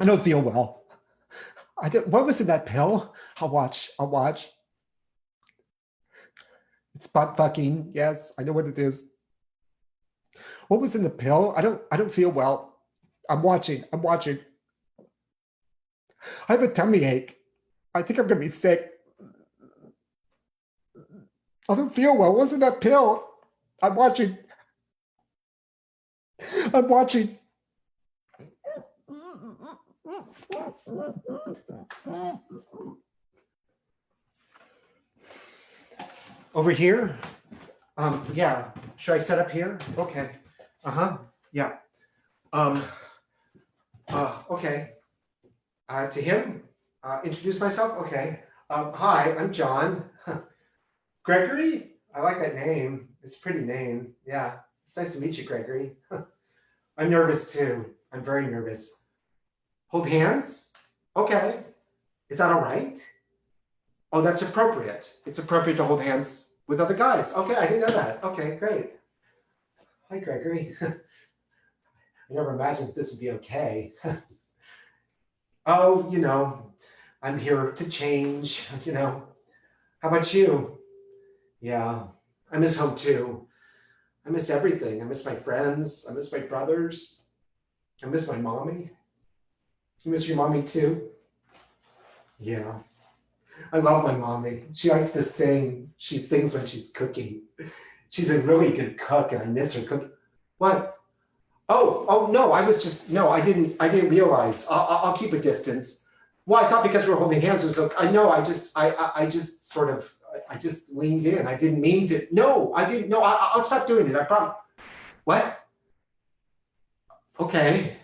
Speaker 1: I don't feel well. What was in that pill? I'll watch. I'll watch. It's butt fucking. Yes, I know what it is. What was in the pill? I don't feel well. I'm watching. I'm watching. I have a tummy ache. I think I'm gonna be sick. I don't feel well. What was in that pill? I'm watching. I'm watching. Over here? Yeah. Should I set up here? Okay. Uh-huh. Yeah. Okay. To him? Introduce myself? Okay. Hi, I'm John. Gregory? I like that name. It's a pretty name. Yeah. It's nice to meet you, Gregory. I'm nervous too. I'm very nervous. Hold hands? Okay. Is that all right? Oh, that's appropriate. It's appropriate to hold hands with other guys. Okay, I didn't know that. Okay, great. Hi, Gregory. I never imagined this would be okay. Oh, I'm here to change, How about you? Yeah, I miss home too. I miss everything. I miss my friends. I miss my brothers. I miss my mommy. You miss your mommy too? Yeah. I love my mommy. She likes to sing. She sings when she's cooking. She's a really good cook, and I miss her cooking. What? Oh no! No. I didn't realize. I'll keep a distance. Well, I thought because we were holding hands, it was okay. I know. I just sort of. I just leaned in. I didn't mean to. No, I didn't. No, I'll stop doing it. I promise. What? Okay.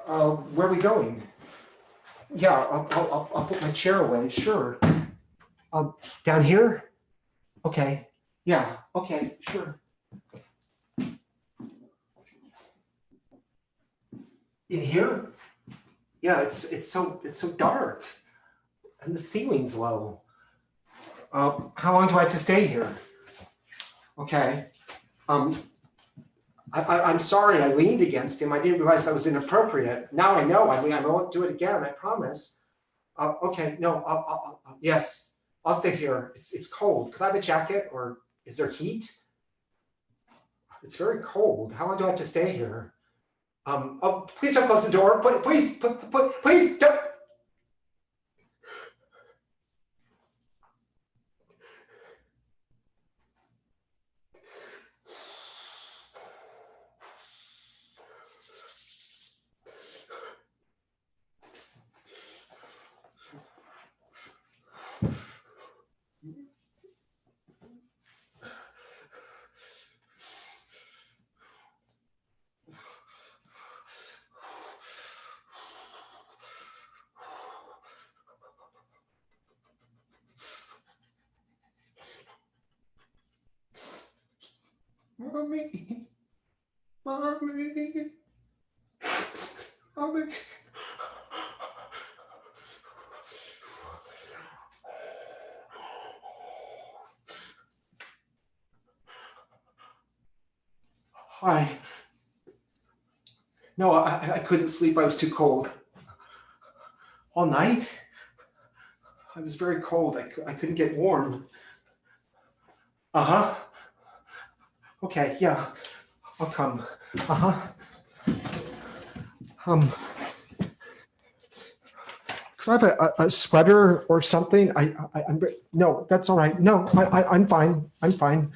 Speaker 1: Where are we going? Yeah, I'll put my chair away. Sure. Down here? Okay. Yeah. Okay. Sure. In here? Yeah. It's so dark, and the ceiling's low. How long do I have to stay here? Okay. I'm sorry. I leaned against him. I didn't realize that was inappropriate. Now I know. I won't do it again. I promise. Okay. No. Yes. I'll stay here. It's cold. Could I have a jacket, or is there heat? It's very cold. How long do I have to stay here? Oh, please don't close the door. Please don't. Mommy. Mommy. Mommy. No, I couldn't sleep. I was too cold. All night? I was very cold. I couldn't get warm. Uh-huh. Okay, yeah. I'll come. Uh-huh. Could I have a sweater or something? I'm no, that's all right. No, I'm fine. I'm fine.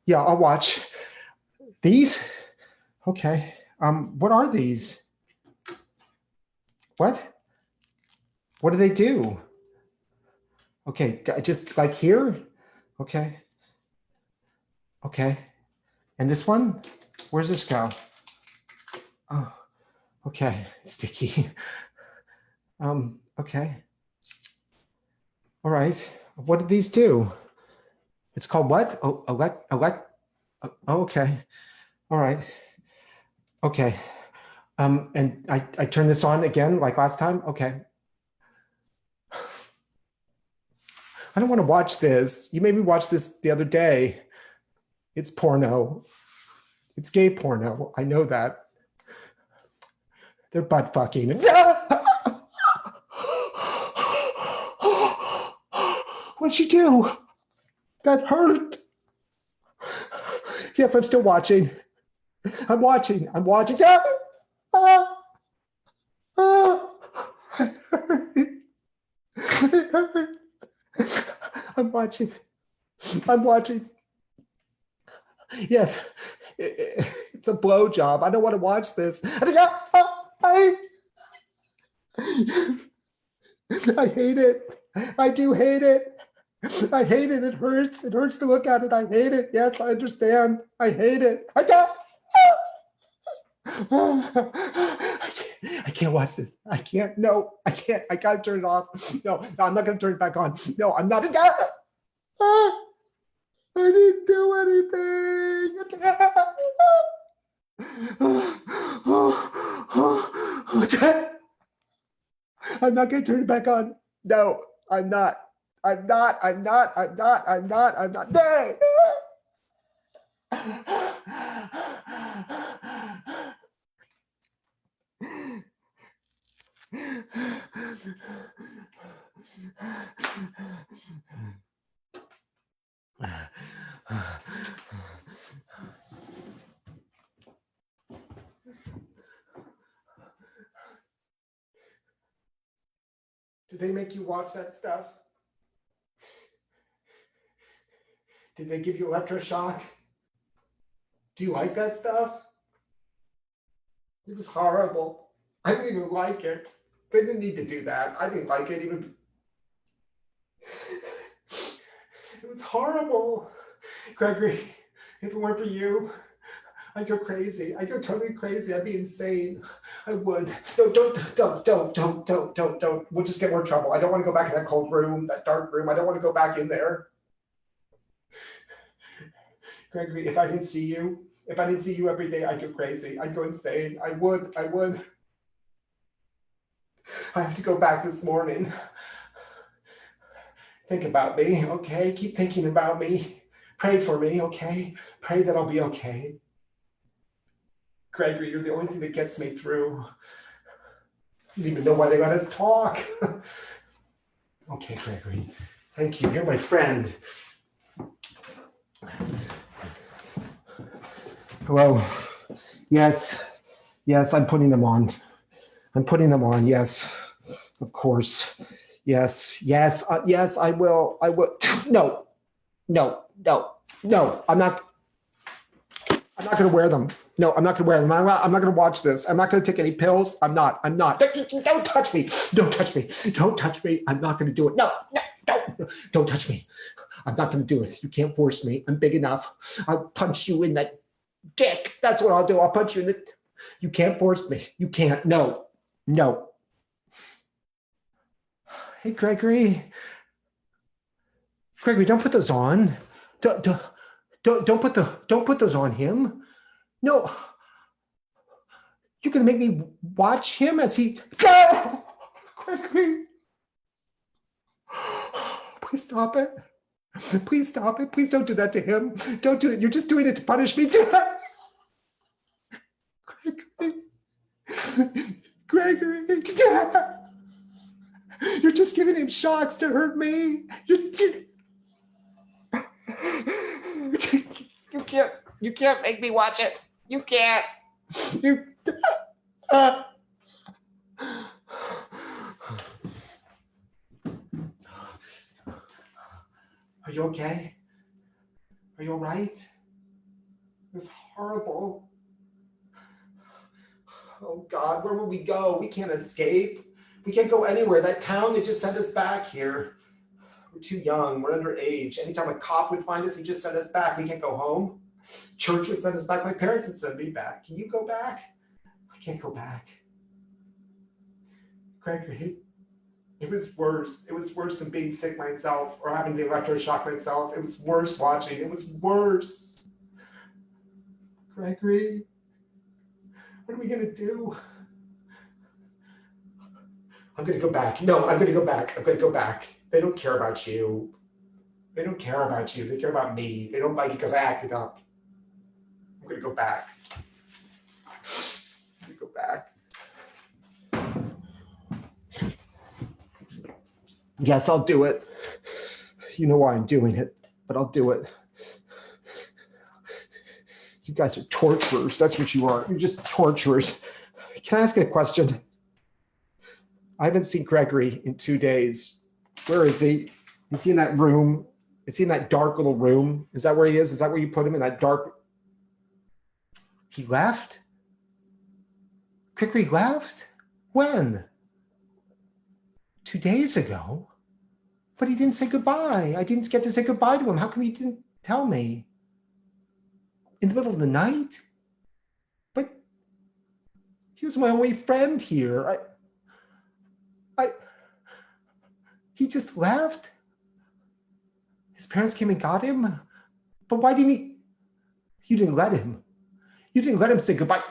Speaker 1: Yeah, I'll watch. These? Okay. What are these? What? What do they do? Okay, just like here? Okay. Okay. And this one? Where's this go? Oh, okay. Sticky. Okay. All right. What did these do? It's called what? Oh, oh, okay. All right. Okay. And I turn this on again like last time? Okay. I don't want to watch this. You made me watch this the other day. It's porno. It's gay porno. I know that. They're butt fucking. What'd you do? That hurt. Yes, I'm still watching. I'm watching. I'm watching. I'm watching. I'm watching. Yes, it's a blowjob. I don't want to watch this. I hate it. I do hate it. I hate it. It hurts. It hurts to look at it. I hate it. Yes, I understand. I hate it. I can't watch this. I can't. No, I can't. I gotta turn it off. No, I'm not gonna turn it back on. No, I'm not. I didn't do anything. I'm not gonna turn it back on. No, I'm not. I'm not. I'm not. I'm not. I'm not. I'm not. There. Did they make you watch that stuff? Did they give you electroshock? Do you like that stuff? It was horrible. I didn't even like it. They didn't need to do that. I didn't like it even. It was horrible. Gregory, if it weren't for you, I'd go crazy. I'd go totally crazy. I'd be insane. I would. No, don't. We'll just get more trouble. I don't want to go back in that cold room, that dark room. I don't want to go back in there. Gregory, if I didn't see you every day, I'd go crazy. I'd go insane. I would. I have to go back this morning. Think about me, okay? Keep thinking about me. Pray for me, okay? Pray that I'll be okay. Gregory, you're the only thing that gets me through. I don't even know why they let us talk. Okay, Gregory. Thank you. You're my friend. Hello. Yes, I'm putting them on. Yes, of course. Yes, I will. No, I'm not going to wear them. No, I'm not going to wear them. I'm not going to watch this. I'm not going to take any pills. I'm not. Don't touch me. Don't touch me. I'm not going to do it. No, don't touch me. I'm not going to do it. You can't force me. I'm big enough. I'll punch you in that dick. That's what I'll do. I'll punch you in the. You can't force me. You can't. No. Hey, Gregory, don't put those on. Don't put those on him. No, you're gonna make me watch him as he. Gregory, please stop it. Please stop it. Please don't do that to him. Don't do it. You're just doing it to punish me. Gregory. You're just giving him shocks to hurt me. You can't make me watch it. You can't. You. Are you okay? Are you all right? It's horrible. Oh God, where will we go? We can't escape. We can't go anywhere. That town, they just sent us back here. We're too young, we're underage. Anytime a cop would find us, he'd just send us back. We can't go home. Church would send us back. My parents would send me back. Can you go back? I can't go back. Gregory, it was worse. It was worse than being sick myself or having the electroshock myself. It was worse watching. It was worse. Gregory, what are we gonna do? I'm gonna go back. No, I'm gonna go back. I'm gonna go back. They don't care about you. They don't care about you. They care about me. They don't like you because I acted up. I'm gonna go back. I'm gonna go back. Yes, I'll do it. You know why I'm doing it, but I'll do it. You guys are torturers. That's what you are. You're just torturers. Can I ask you a question? I haven't seen Gregory in 2 days. Where is he? Is he in that room? Is he in that dark little room? Is that where he is? Is that where you put him, in that dark? He left? Gregory left? When? 2 days ago? But he didn't say goodbye. I didn't get to say goodbye to him. How come you didn't tell me? In the middle of the night? But he was my only friend here. He just left? His parents came and got him? But why didn't he? You didn't let him. You didn't let him say goodbye.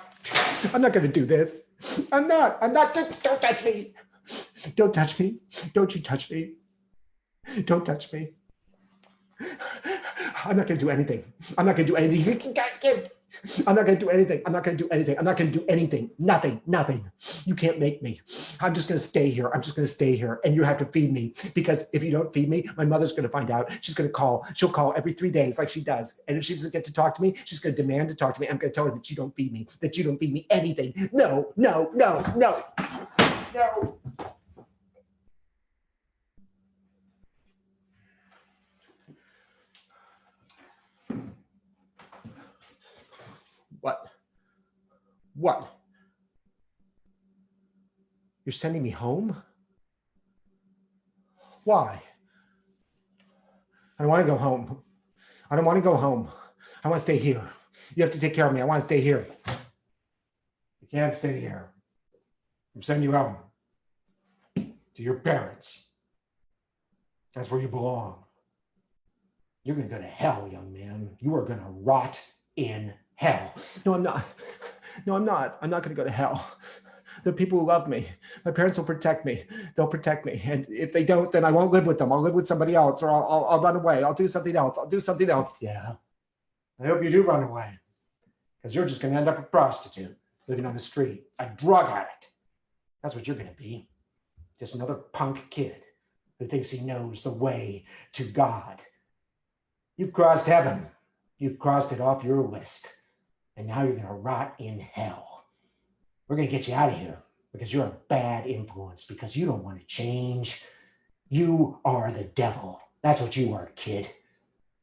Speaker 1: I'm not going to do this. I'm not. Don't touch me. Don't touch me. Don't you touch me. Don't touch me. I'm not going to do anything. I'm not going to do anything. I'm not going to do anything. I'm not going to do anything. I'm not going to do anything. Nothing. You can't make me. I'm just going to stay here. I'm just going to stay here. And you have to feed me, because if you don't feed me, my mother's going to find out. She's going to call. She'll call every 3 days like she does. And if she doesn't get to talk to me, she's going to demand to talk to me. I'm going to tell her that you don't feed me, that you don't feed me anything. No. What? You're sending me home? Why? I don't want to go home. I don't want to go home. I want to stay here. You have to take care of me. I want to stay here. You can't stay here. I'm sending you home to your parents. That's where you belong. You're going to go to hell, young man. You are going to rot in hell. No, I'm not. No, I'm not. I'm not going to go to hell. There are people who love me. My parents will protect me. They'll protect me. And if they don't, then I won't live with them. I'll live with somebody else, or I'll run away. I'll do something else. Yeah. I hope you do run away, because you're just going to end up a prostitute living on the street, a drug addict. That's what you're going to be. Just another punk kid who thinks he knows the way to God. You've crossed heaven. You've crossed it off your list. And now you're going to rot in hell. We're going to get you out of here because you're a bad influence, because you don't want to change. You are the devil. That's what you are, kid.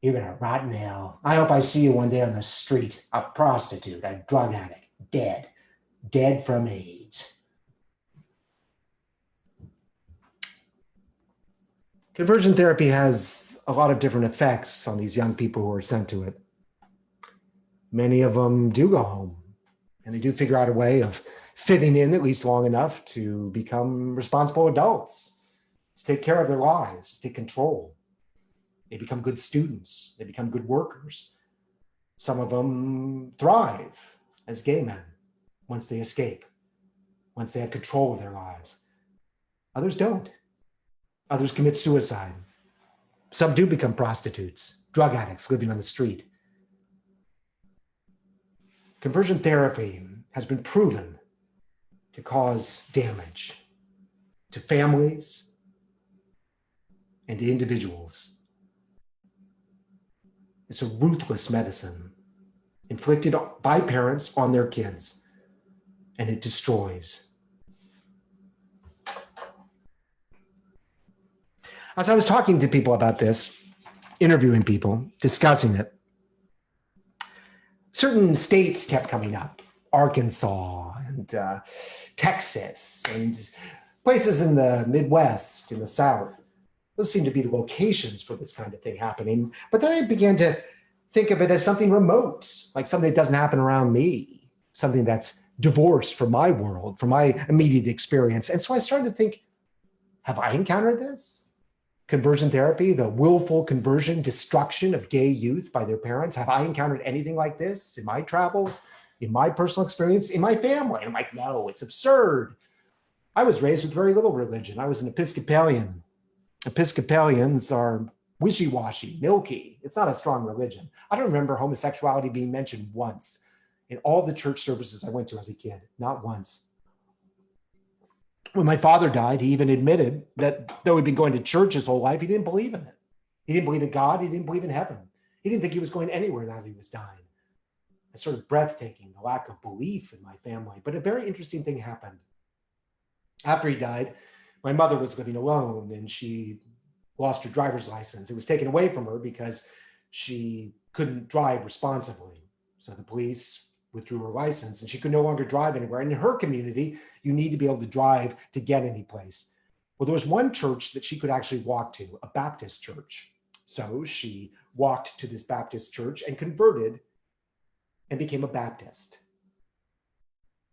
Speaker 1: You're going to rot in hell. I hope I see you one day on the street, a prostitute, a drug addict, dead from AIDS. Conversion therapy has a lot of different effects on these young people who are sent to it. Many of them do go home, and they do figure out a way of fitting in at least long enough to become responsible adults, to take care of their lives, to take control. They become good students. They become good workers. Some of them thrive as gay men once they escape, once they have control of their lives. Others don't. Others commit suicide. Some do become prostitutes, drug addicts living on the street. Conversion therapy has been proven to cause damage to families and to individuals. It's a ruthless medicine inflicted by parents on their kids, and it destroys. As I was talking to people about this, interviewing people, discussing it, certain states kept coming up, Arkansas and Texas and places in the Midwest, in the South. Those seem to be the locations for this kind of thing happening. But then I began to think of it as something remote, like something that doesn't happen around me, something that's divorced from my world, from my immediate experience. And so I started to think, have I encountered this? Conversion therapy, the willful conversion, destruction of gay youth by their parents. Have I encountered anything like this in my travels, in my personal experience, in my family? And I'm like, no, it's absurd. I was raised with very little religion. I was an Episcopalian. Episcopalians are wishy-washy, milky. It's not a strong religion. I don't remember homosexuality being mentioned once in all the church services I went to as a kid, not once. When my father died, he even admitted that though he'd been going to church his whole life, he didn't believe in it. He didn't believe in God. He didn't believe in heaven. He didn't think he was going anywhere now that he was dying. It's sort of breathtaking, the lack of belief in my family. But a very interesting thing happened. After he died, my mother was living alone and she lost her driver's license. It was taken away from her because she couldn't drive responsibly. So the police withdrew her license and she could no longer drive anywhere. And in her community, you need to be able to drive to get any place. Well, there was one church that she could actually walk to, a Baptist church. So she walked to this Baptist church and converted and became a Baptist.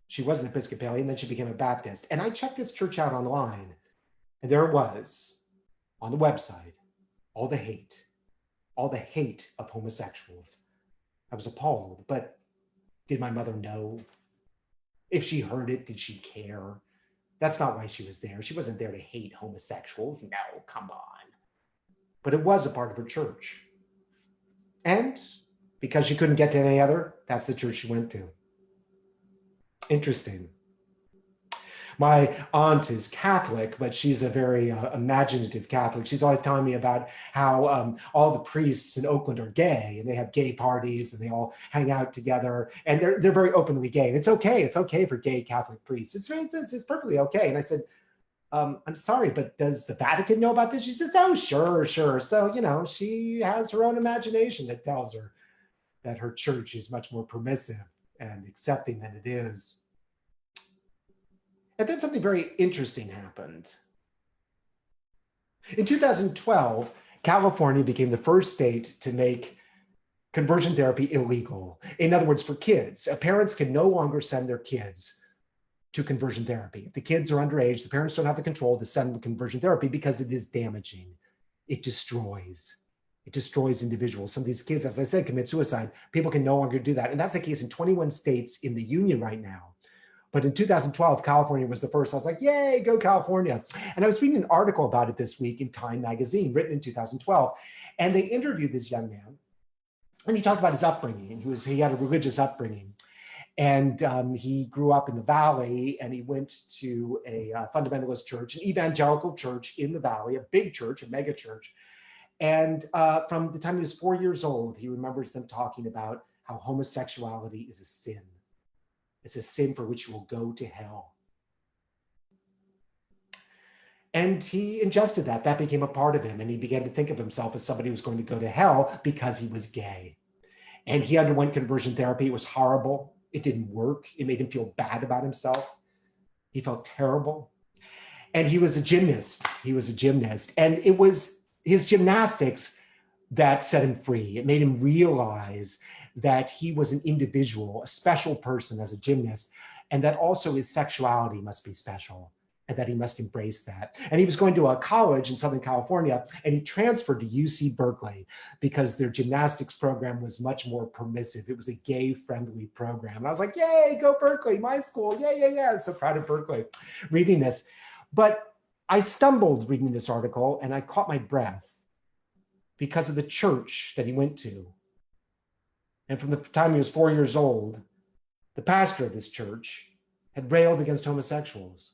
Speaker 1: She was an Episcopalian, then she became a Baptist. And I checked this church out online, and there it was on the website, all the hate of homosexuals. I was appalled, but did my mother know? If she heard it, did she care? That's not why she was there. She wasn't there to hate homosexuals. No, come on. But it was a part of her church. And because she couldn't get to any other, that's the church she went to. Interesting. My aunt is Catholic, but she's a very imaginative Catholic. She's always telling me about how all the priests in Oakland are gay, and they have gay parties, and they all hang out together, and they're very openly gay. And it's okay. It's okay for gay Catholic priests. It's perfectly okay. And I said, I'm sorry, but does the Vatican know about this? She says, oh, sure. So, she has her own imagination that tells her that her church is much more permissive and accepting than it is. And then something very interesting happened. In 2012, California became the first state to make conversion therapy illegal. In other words, for kids, parents can no longer send their kids to conversion therapy. If the kids are underage, the parents don't have the control to send them to conversion therapy because it is damaging. It destroys individuals. Some of these kids, as I said, commit suicide. People can no longer do that. And that's the case in 21 states in the union right now. But in 2012, California was the first. I was like, yay, go California. And I was reading an article about it this week in Time magazine, written in 2012. And they interviewed this young man. And he talked about his upbringing. He had a religious upbringing. And he grew up in the Valley, and he went to a fundamentalist church, an evangelical church in the Valley, a big church, a mega church. And from the time he was 4 years old, he remembers them talking about how homosexuality is a sin. It's a sin for which you will go to hell. And he ingested that. That became a part of him. And he began to think of himself as somebody who was going to go to hell because he was gay. And he underwent conversion therapy. It was horrible. It didn't work. It made him feel bad about himself. He felt terrible. And he was a gymnast. And it was his gymnastics that set him free. It made him realize that he was an individual, a special person as a gymnast, and that also his sexuality must be special, and that he must embrace that. And he was going to a college in Southern California, and he transferred to UC Berkeley because their gymnastics program was much more permissive. It was a gay-friendly program. And I was like, yay, go Berkeley, my school, yeah. I'm so proud of Berkeley reading this. But I stumbled reading this article, and I caught my breath. because of the church that he went to. And from the time he was 4 years old, the pastor of this church had railed against homosexuals.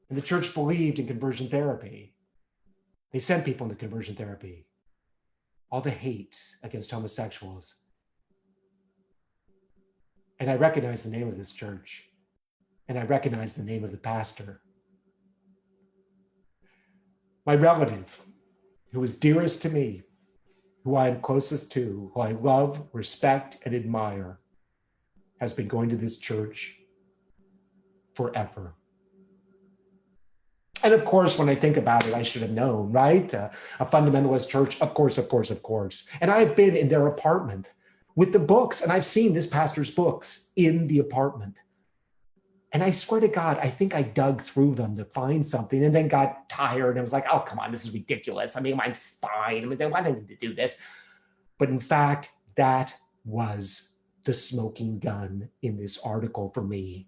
Speaker 1: And the church believed in conversion therapy. They sent people into conversion therapy. All the hate against homosexuals. And I recognize the name of this church. And I recognize the name of the pastor. My relative, who is dearest to me, who I am closest to, who I love, respect, and admire, has been going to this church forever. And of course, when I think about it, I should have known, right? A fundamentalist church, of course. And I've been in their apartment with the books, and I've seen this pastor's books in the apartment. And I swear to God, I think I dug through them to find something and then got tired and was like, oh, come on, this is ridiculous. I mean, I'm fine. I mean, I don't need to do this. But in fact, that was the smoking gun in this article for me.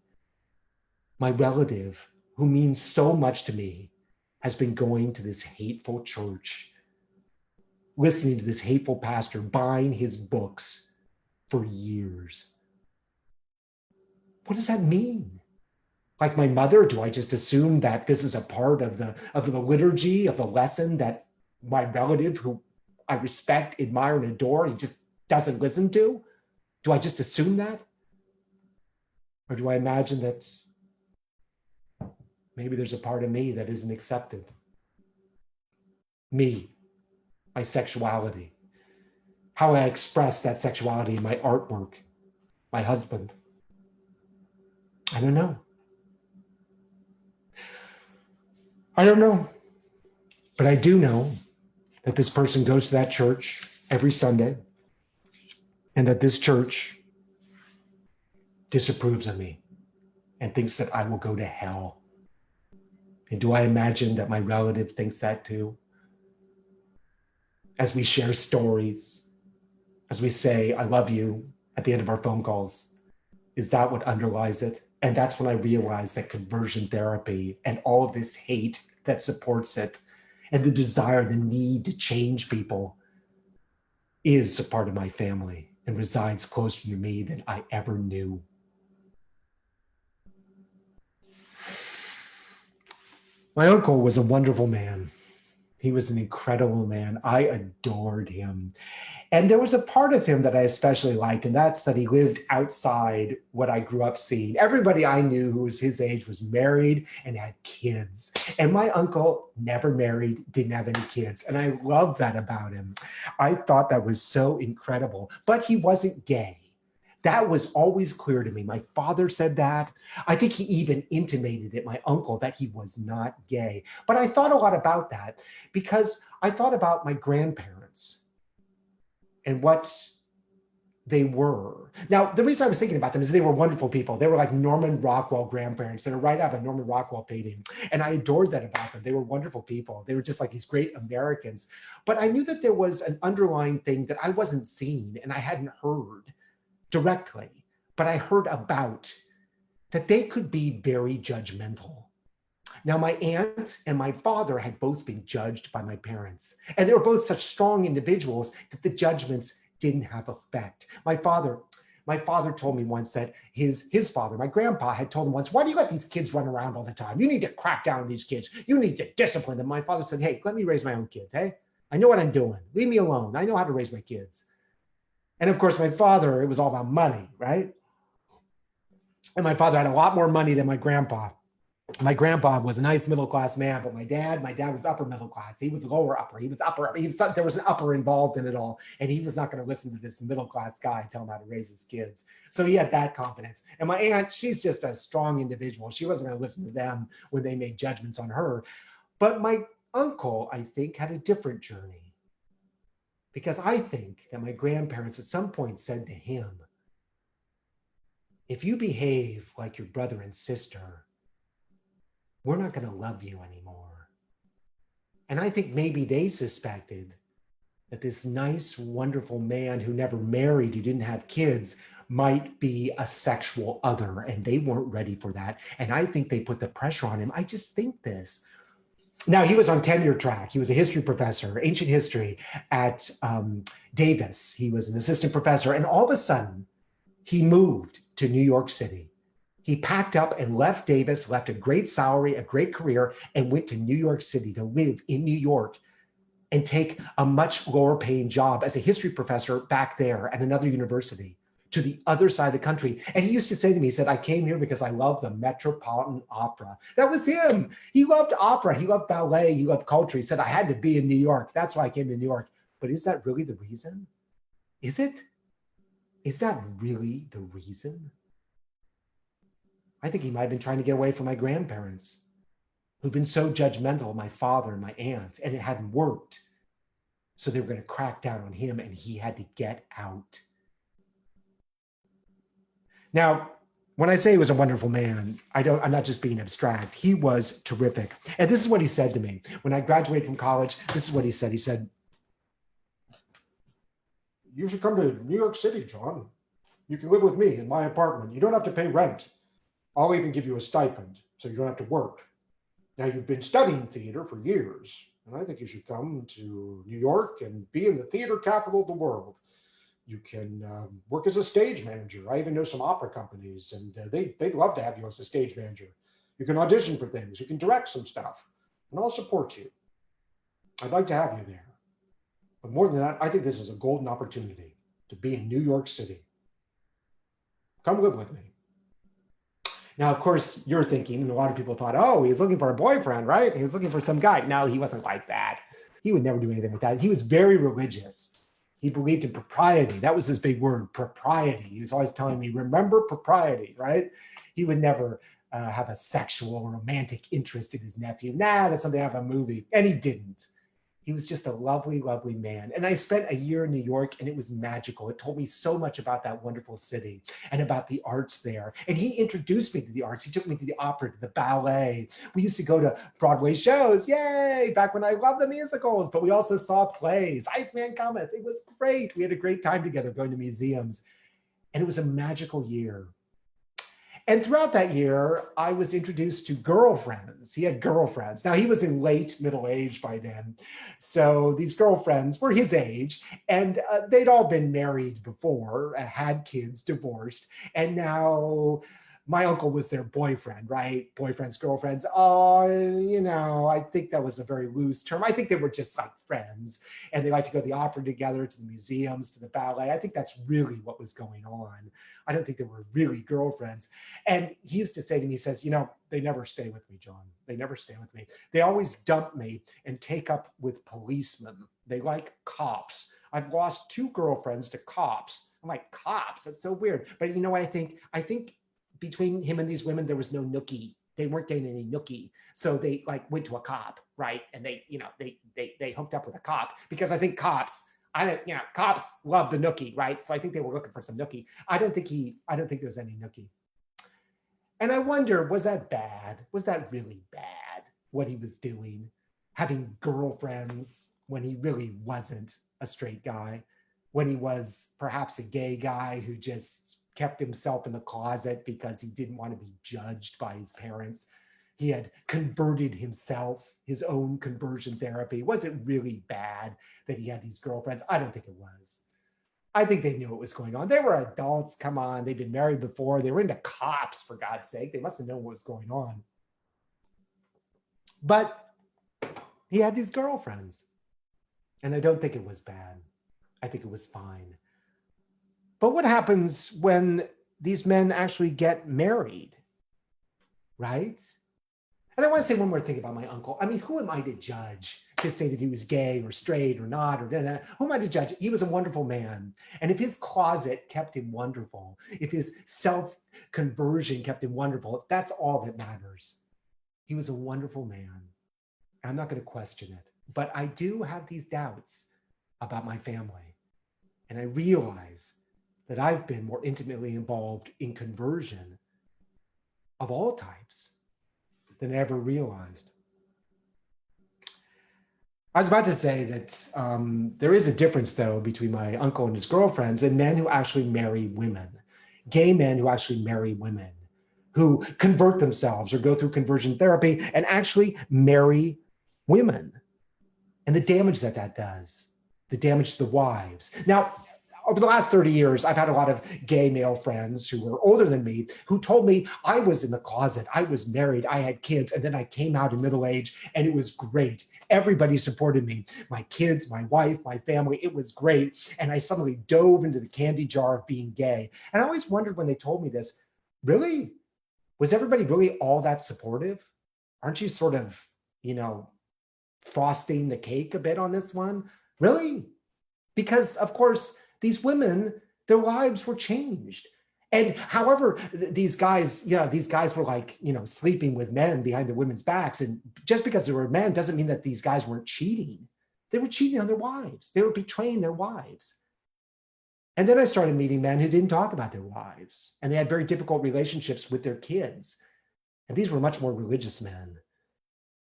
Speaker 1: My relative, who means so much to me, has been going to this hateful church, listening to this hateful pastor, buying his books for years. What does that mean? Like my mother, do I just assume that this is a part of the liturgy, of the lesson that my relative, who I respect, admire, and adore, he just doesn't listen to? Do I just assume that? Or do I imagine that maybe there's a part of me that isn't accepted? Me, my sexuality, how I express that sexuality in my artwork, my husband. I don't know. I don't know. But I do know that this person goes to that church every Sunday, and that this church disapproves of me and thinks that I will go to hell. And do I imagine that my relative thinks that too? As we share stories, as we say, I love you at the end of our phone calls, is that what underlies it? And that's when I realized that conversion therapy and all of this hate that supports it and the desire, the need to change people is a part of my family and resides closer to me than I ever knew. My uncle was a wonderful man. He was an incredible man. I adored him. And there was a part of him that I especially liked, and that's that he lived outside what I grew up seeing. Everybody I knew who was his age was married and had kids. And my uncle never married, didn't have any kids. And I love that about him. I thought that was so incredible. But he wasn't gay. That was always clear to me. My father said that. I think he even intimated it, my uncle, that he was not gay. But I thought a lot about that because I thought about my grandparents and what they were. Now, the reason I was thinking about them is they were wonderful people. They were like Norman Rockwell grandparents that are right out of a Norman Rockwell painting. And I adored that about them. They were wonderful people. They were just like these great Americans. But I knew that there was an underlying thing that I wasn't seeing and I hadn't heard directly, but I heard about that they could be very judgmental. Now, my aunt and my father had both been judged by my parents, and they were both such strong individuals that the judgments didn't have effect. My father told me once that his father, my grandpa, had told him once, why do you let these kids run around all the time? You need to crack down on these kids. You need to discipline them. My father said, hey, let me raise my own kids, hey? I know what I'm doing. Leave me alone. I know how to raise my kids. And of course, my father, it was all about money, right? And my father had a lot more money than my grandpa. My grandpa was a nice middle-class man, but my dad was upper middle class. He was lower upper. He was upper. There was an upper involved in it all. And he was not going to listen to this middle-class guy tell him how to raise his kids. So he had that confidence. And my aunt, she's just a strong individual. She wasn't going to listen to them when they made judgments on her. But my uncle, I think, had a different journey. Because I think that my grandparents at some point said to him, if you behave like your brother and sister, we're not going to love you anymore. And I think maybe they suspected that this nice, wonderful man who never married, who didn't have kids, might be a sexual other, and they weren't ready for that. And I think they put the pressure on him. I just think this. Now, he was on tenure track. He was a history professor, ancient history at Davis. He was an assistant professor. And all of a sudden, he moved to New York City. He packed up and left Davis, left a great salary, a great career, and went to New York City to live in New York and take a much lower paying job as a history professor back there at another university to the other side of the country. And he used to say to me, he said, I came here because I love the Metropolitan Opera. That was him. He loved opera. He loved ballet. He loved culture. He said, I had to be in New York. That's why I came to New York. But is that really the reason? Is it? Is that really the reason? I think he might have been trying to get away from my grandparents, who've been so judgmental, my father and my aunt, and it hadn't worked. So they were going to crack down on him and he had to get out. Now, when I say he was a wonderful man, I'm not just being abstract. He was terrific. And this is what he said to me. When I graduated from college, this is what he said. He said, you should come to New York City, John. You can live with me in my apartment. You don't have to pay rent. I'll even give you a stipend so you don't have to work. Now, you've been studying theater for years, and I think you should come to New York and be in the theater capital of the world. You can work as a stage manager. I even know some opera companies, and they'd love to have you as a stage manager. You can audition for things. You can direct some stuff, and I'll support you. I'd like to have you there. But more than that, I think this is a golden opportunity to be in New York City. Come live with me. Now, of course, you're thinking, and a lot of people thought, oh, he's looking for a boyfriend, right? He was looking for some guy. No, he wasn't like that. He would never do anything like that. He was very religious. He believed in propriety. That was his big word, propriety. He was always telling me, remember propriety, right? He would never have a sexual or romantic interest in his nephew. Nah, that's something out of a movie. And he didn't. He was just a lovely, lovely man. And I spent a year in New York and it was magical. It told me so much about that wonderful city and about the arts there. And he introduced me to the arts. He took me to the opera, to the ballet. We used to go to Broadway shows. Yay, back when I loved the musicals, but we also saw plays. Iceman Cometh. It was great. We had a great time together going to museums. And it was a magical year. And throughout that year, I was introduced to girlfriends. He had girlfriends. Now, he was in late middle age by then. So these girlfriends were his age, and they'd all been married before, had kids, divorced. And now my uncle was their boyfriend, right? Boyfriends, girlfriends. Oh, I think that was a very loose term. I think they were just like friends, and they like to go to the opera together, to the museums, to the ballet. I think that's really what was going on. I don't think they were really girlfriends. And he used to say to me, he says, they never stay with me, John. They never stay with me. They always dump me and take up with policemen. They like cops. I've lost 2 girlfriends to cops. I'm like, cops? That's so weird. But you know what I think? I think between him and these women, there was no nookie. They weren't getting any nookie. So they went to a cop, right? And they hooked up with a cop because I think cops love the nookie, right? So I think they were looking for some nookie. I don't think there was any nookie. And I wonder, was that bad? Was that really bad, what he was doing? Having girlfriends when he really wasn't a straight guy, when he was perhaps a gay guy who just kept himself in the closet because he didn't want to be judged by his parents. He had converted himself, his own conversion therapy. Was it really bad that he had these girlfriends? I don't think it was. I think they knew what was going on. They were adults. Come on. They'd been married before. They were into cops, for God's sake. They must have known what was going on. But he had these girlfriends. And I don't think it was bad. I think it was fine. But what happens when these men actually get married, right? And I want to say one more thing about my uncle. I mean, who am I to judge, to say that he was gay or straight or not, or who am I to judge? He was a wonderful man. And if his closet kept him wonderful, if his self-conversion kept him wonderful, that's all that matters. He was a wonderful man. I'm not going to question it, but I do have these doubts about my family. And I realize that I've been more intimately involved in conversion of all types than I ever realized. I was about to say that there is a difference, though, between my uncle and his girlfriends and men who actually marry women, gay men who actually marry women, who convert themselves or go through conversion therapy and actually marry women and the damage that that does, the damage to the wives. Now, over the last 30 years, I've had a lot of gay male friends who were older than me who told me I was in the closet, I was married, I had kids, and then I came out in middle age and it was great. Everybody supported me, my kids, my wife, my family, it was great. And I suddenly dove into the candy jar of being gay. And I always wondered when they told me this, really? Was everybody really all that supportive? Aren't you sort of, frosting the cake a bit on this one? Really? Because, of course, these women, their lives were changed. And however, these guys were like, sleeping with men behind the women's backs. And just because they were men doesn't mean that these guys weren't cheating. They were cheating on their wives. They were betraying their wives. And then I started meeting men who didn't talk about their wives. And they had very difficult relationships with their kids. And these were much more religious men.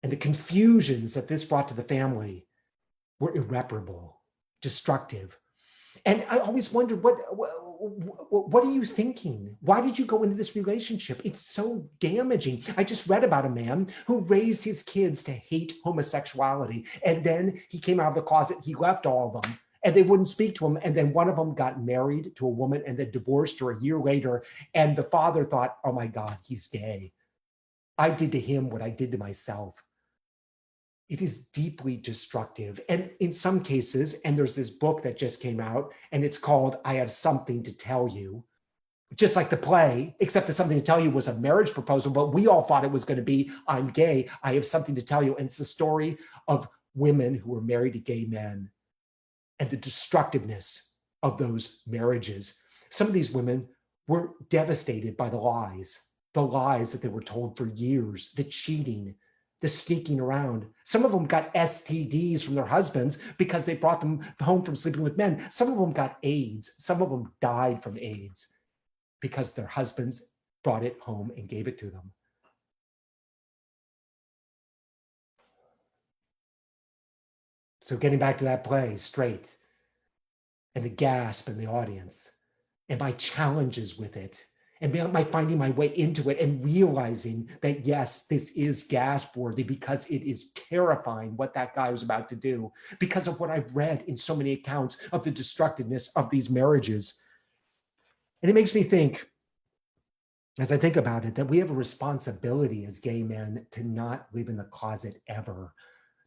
Speaker 1: And the confusions that this brought to the family were irreparable, destructive. And I always wondered, what are you thinking? Why did you go into this relationship? It's so damaging. I just read about a man who raised his kids to hate homosexuality. And then he came out of the closet, he left all of them, and they wouldn't speak to him. And then one of them got married to a woman and then divorced her a year later. And the father thought, oh my God, he's gay. I did to him what I did to myself. It is deeply destructive. And in some cases, and there's this book that just came out, and it's called I Have Something to Tell You, just like the play, except that Something to Tell You was a marriage proposal, but we all thought it was going to be, I'm gay, I have something to tell you. And it's the story of women who were married to gay men and the destructiveness of those marriages. Some of these women were devastated by the lies that they were told for years, the cheating, the sneaking around. Some of them got STDs from their husbands because they brought them home from sleeping with men. Some of them got AIDS. Some of them died from AIDS because their husbands brought it home and gave it to them. So getting back to that play, Straight, and the gasp in the audience, and my challenges with it, and my finding my way into it and realizing that, yes, this is gasp worthy because it is terrifying what that guy was about to do because of what I've read in so many accounts of the destructiveness of these marriages. And it makes me think, as I think about it, that we have a responsibility as gay men to not live in the closet ever,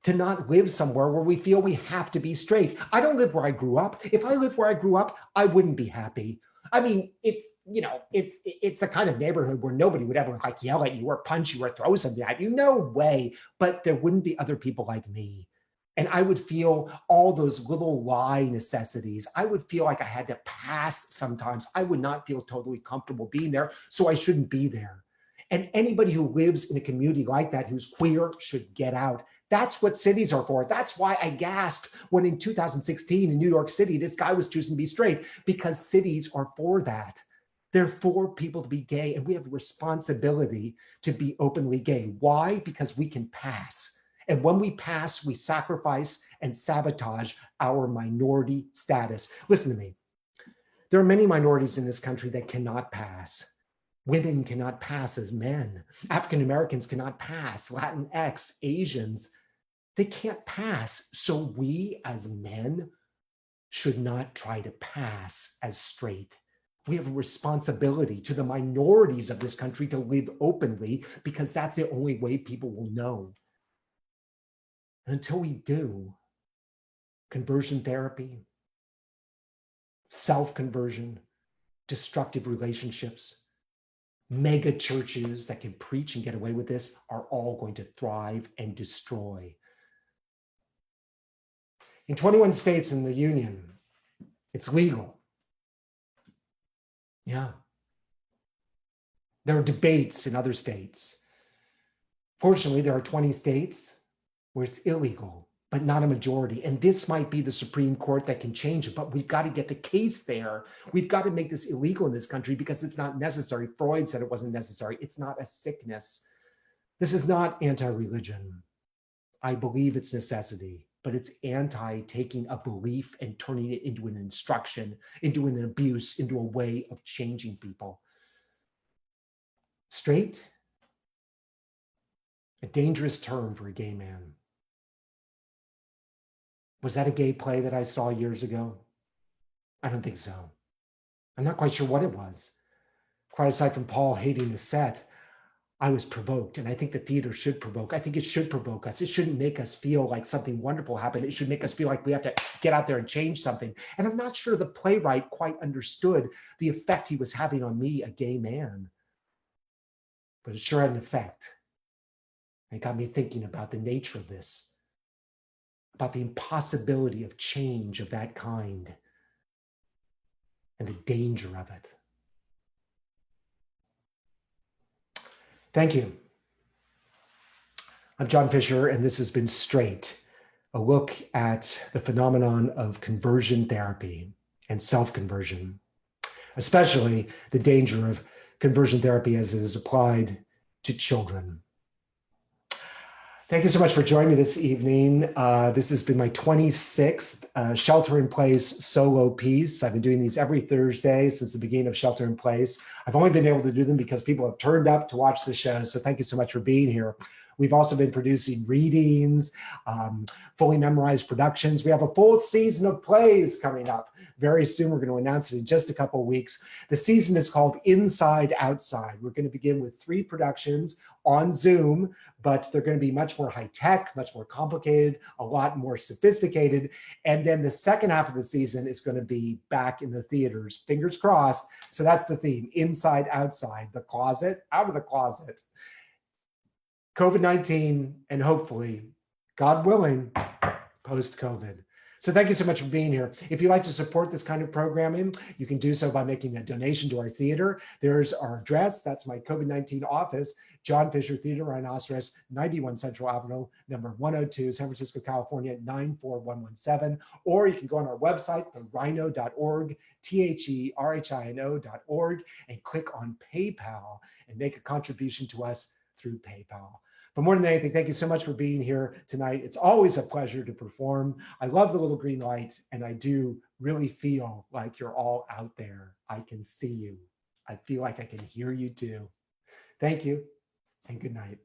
Speaker 1: to not live somewhere where we feel we have to be straight. I don't live where I grew up. If I lived where I grew up, I wouldn't be happy. I mean, it's the kind of neighborhood where nobody would ever like yell at you or punch you or throw something at you. No way. But there wouldn't be other people like me. And I would feel all those little lie necessities. I would feel like I had to pass sometimes. I would not feel totally comfortable being there, so I shouldn't be there. And anybody who lives in a community like that who's queer should get out. That's what cities are for. That's why I gasped when in 2016 in New York City, this guy was choosing to be straight, because cities are for that. They're for people to be gay, and we have a responsibility to be openly gay. Why? Because we can pass. And when we pass, we sacrifice and sabotage our minority status. Listen to me. There are many minorities in this country that cannot pass. Women cannot pass as men. African Americans cannot pass. Latinx, Asians, they can't pass. So we as men should not try to pass as straight. We have a responsibility to the minorities of this country to live openly, because that's the only way people will know. And until we do, conversion therapy, self-conversion, destructive relationships, mega churches that can preach and get away with this are all going to thrive and destroy. In 21 states in the union, it's legal. Yeah. There are debates in other states. Fortunately, there are 20 states where it's illegal, but not a majority. And this might be the Supreme Court that can change it, but we've got to get the case there. We've got to make this illegal in this country because it's not necessary. Freud said it wasn't necessary. It's not a sickness. This is not anti-religion. I believe it's necessity, but it's anti-taking a belief and turning it into an instruction, into an abuse, into a way of changing people. Straight, a dangerous term for a gay man. Was that a gay play that I saw years ago? I don't think so. I'm not quite sure what it was. Quite aside from Paul hating the set, I was provoked, and I think the theater should provoke. I think it should provoke us. It shouldn't make us feel like something wonderful happened. It should make us feel like we have to get out there and change something. And I'm not sure the playwright quite understood the effect he was having on me, a gay man. But it sure had an effect. It got me thinking about the nature of this, about the impossibility of change of that kind, and the danger of it. Thank you. I'm John Fisher, and this has been Straight, a look at the phenomenon of conversion therapy and self-conversion, especially the danger of conversion therapy as it is applied to children. Thank you so much for joining me this evening. This has been my 26th Shelter in Place solo piece. I've been doing these every Thursday since the beginning of Shelter in Place. I've only been able to do them because people have turned up to watch the show. So thank you so much for being here. We've also been producing readings, fully memorized productions. We have a full season of plays coming up very soon. We're going to announce it in just a couple of weeks. The season is called Inside Outside. We're going to begin with 3 productions on Zoom, but they're going to be much more high tech, much more complicated, a lot more sophisticated. And then the second half of the season is going to be back in the theaters, fingers crossed. So that's the theme, Inside Outside, the closet, out of the closet. COVID-19, and hopefully, God willing, post-COVID. So thank you so much for being here. If you'd like to support this kind of programming, you can do so by making a donation to our theater. There's our address. That's my COVID-19 office, John Fisher Theater, Rhinoceros, 91 Central Avenue, number 102, San Francisco, California, 94117. Or you can go on our website, therhino.org, THERHINO.org, and click on PayPal and make a contribution to us through PayPal. But more than anything, thank you so much for being here tonight. It's always a pleasure to perform. I love the little green light, and I do really feel like you're all out there. I can see you. I feel like I can hear you too. Thank you, and good night.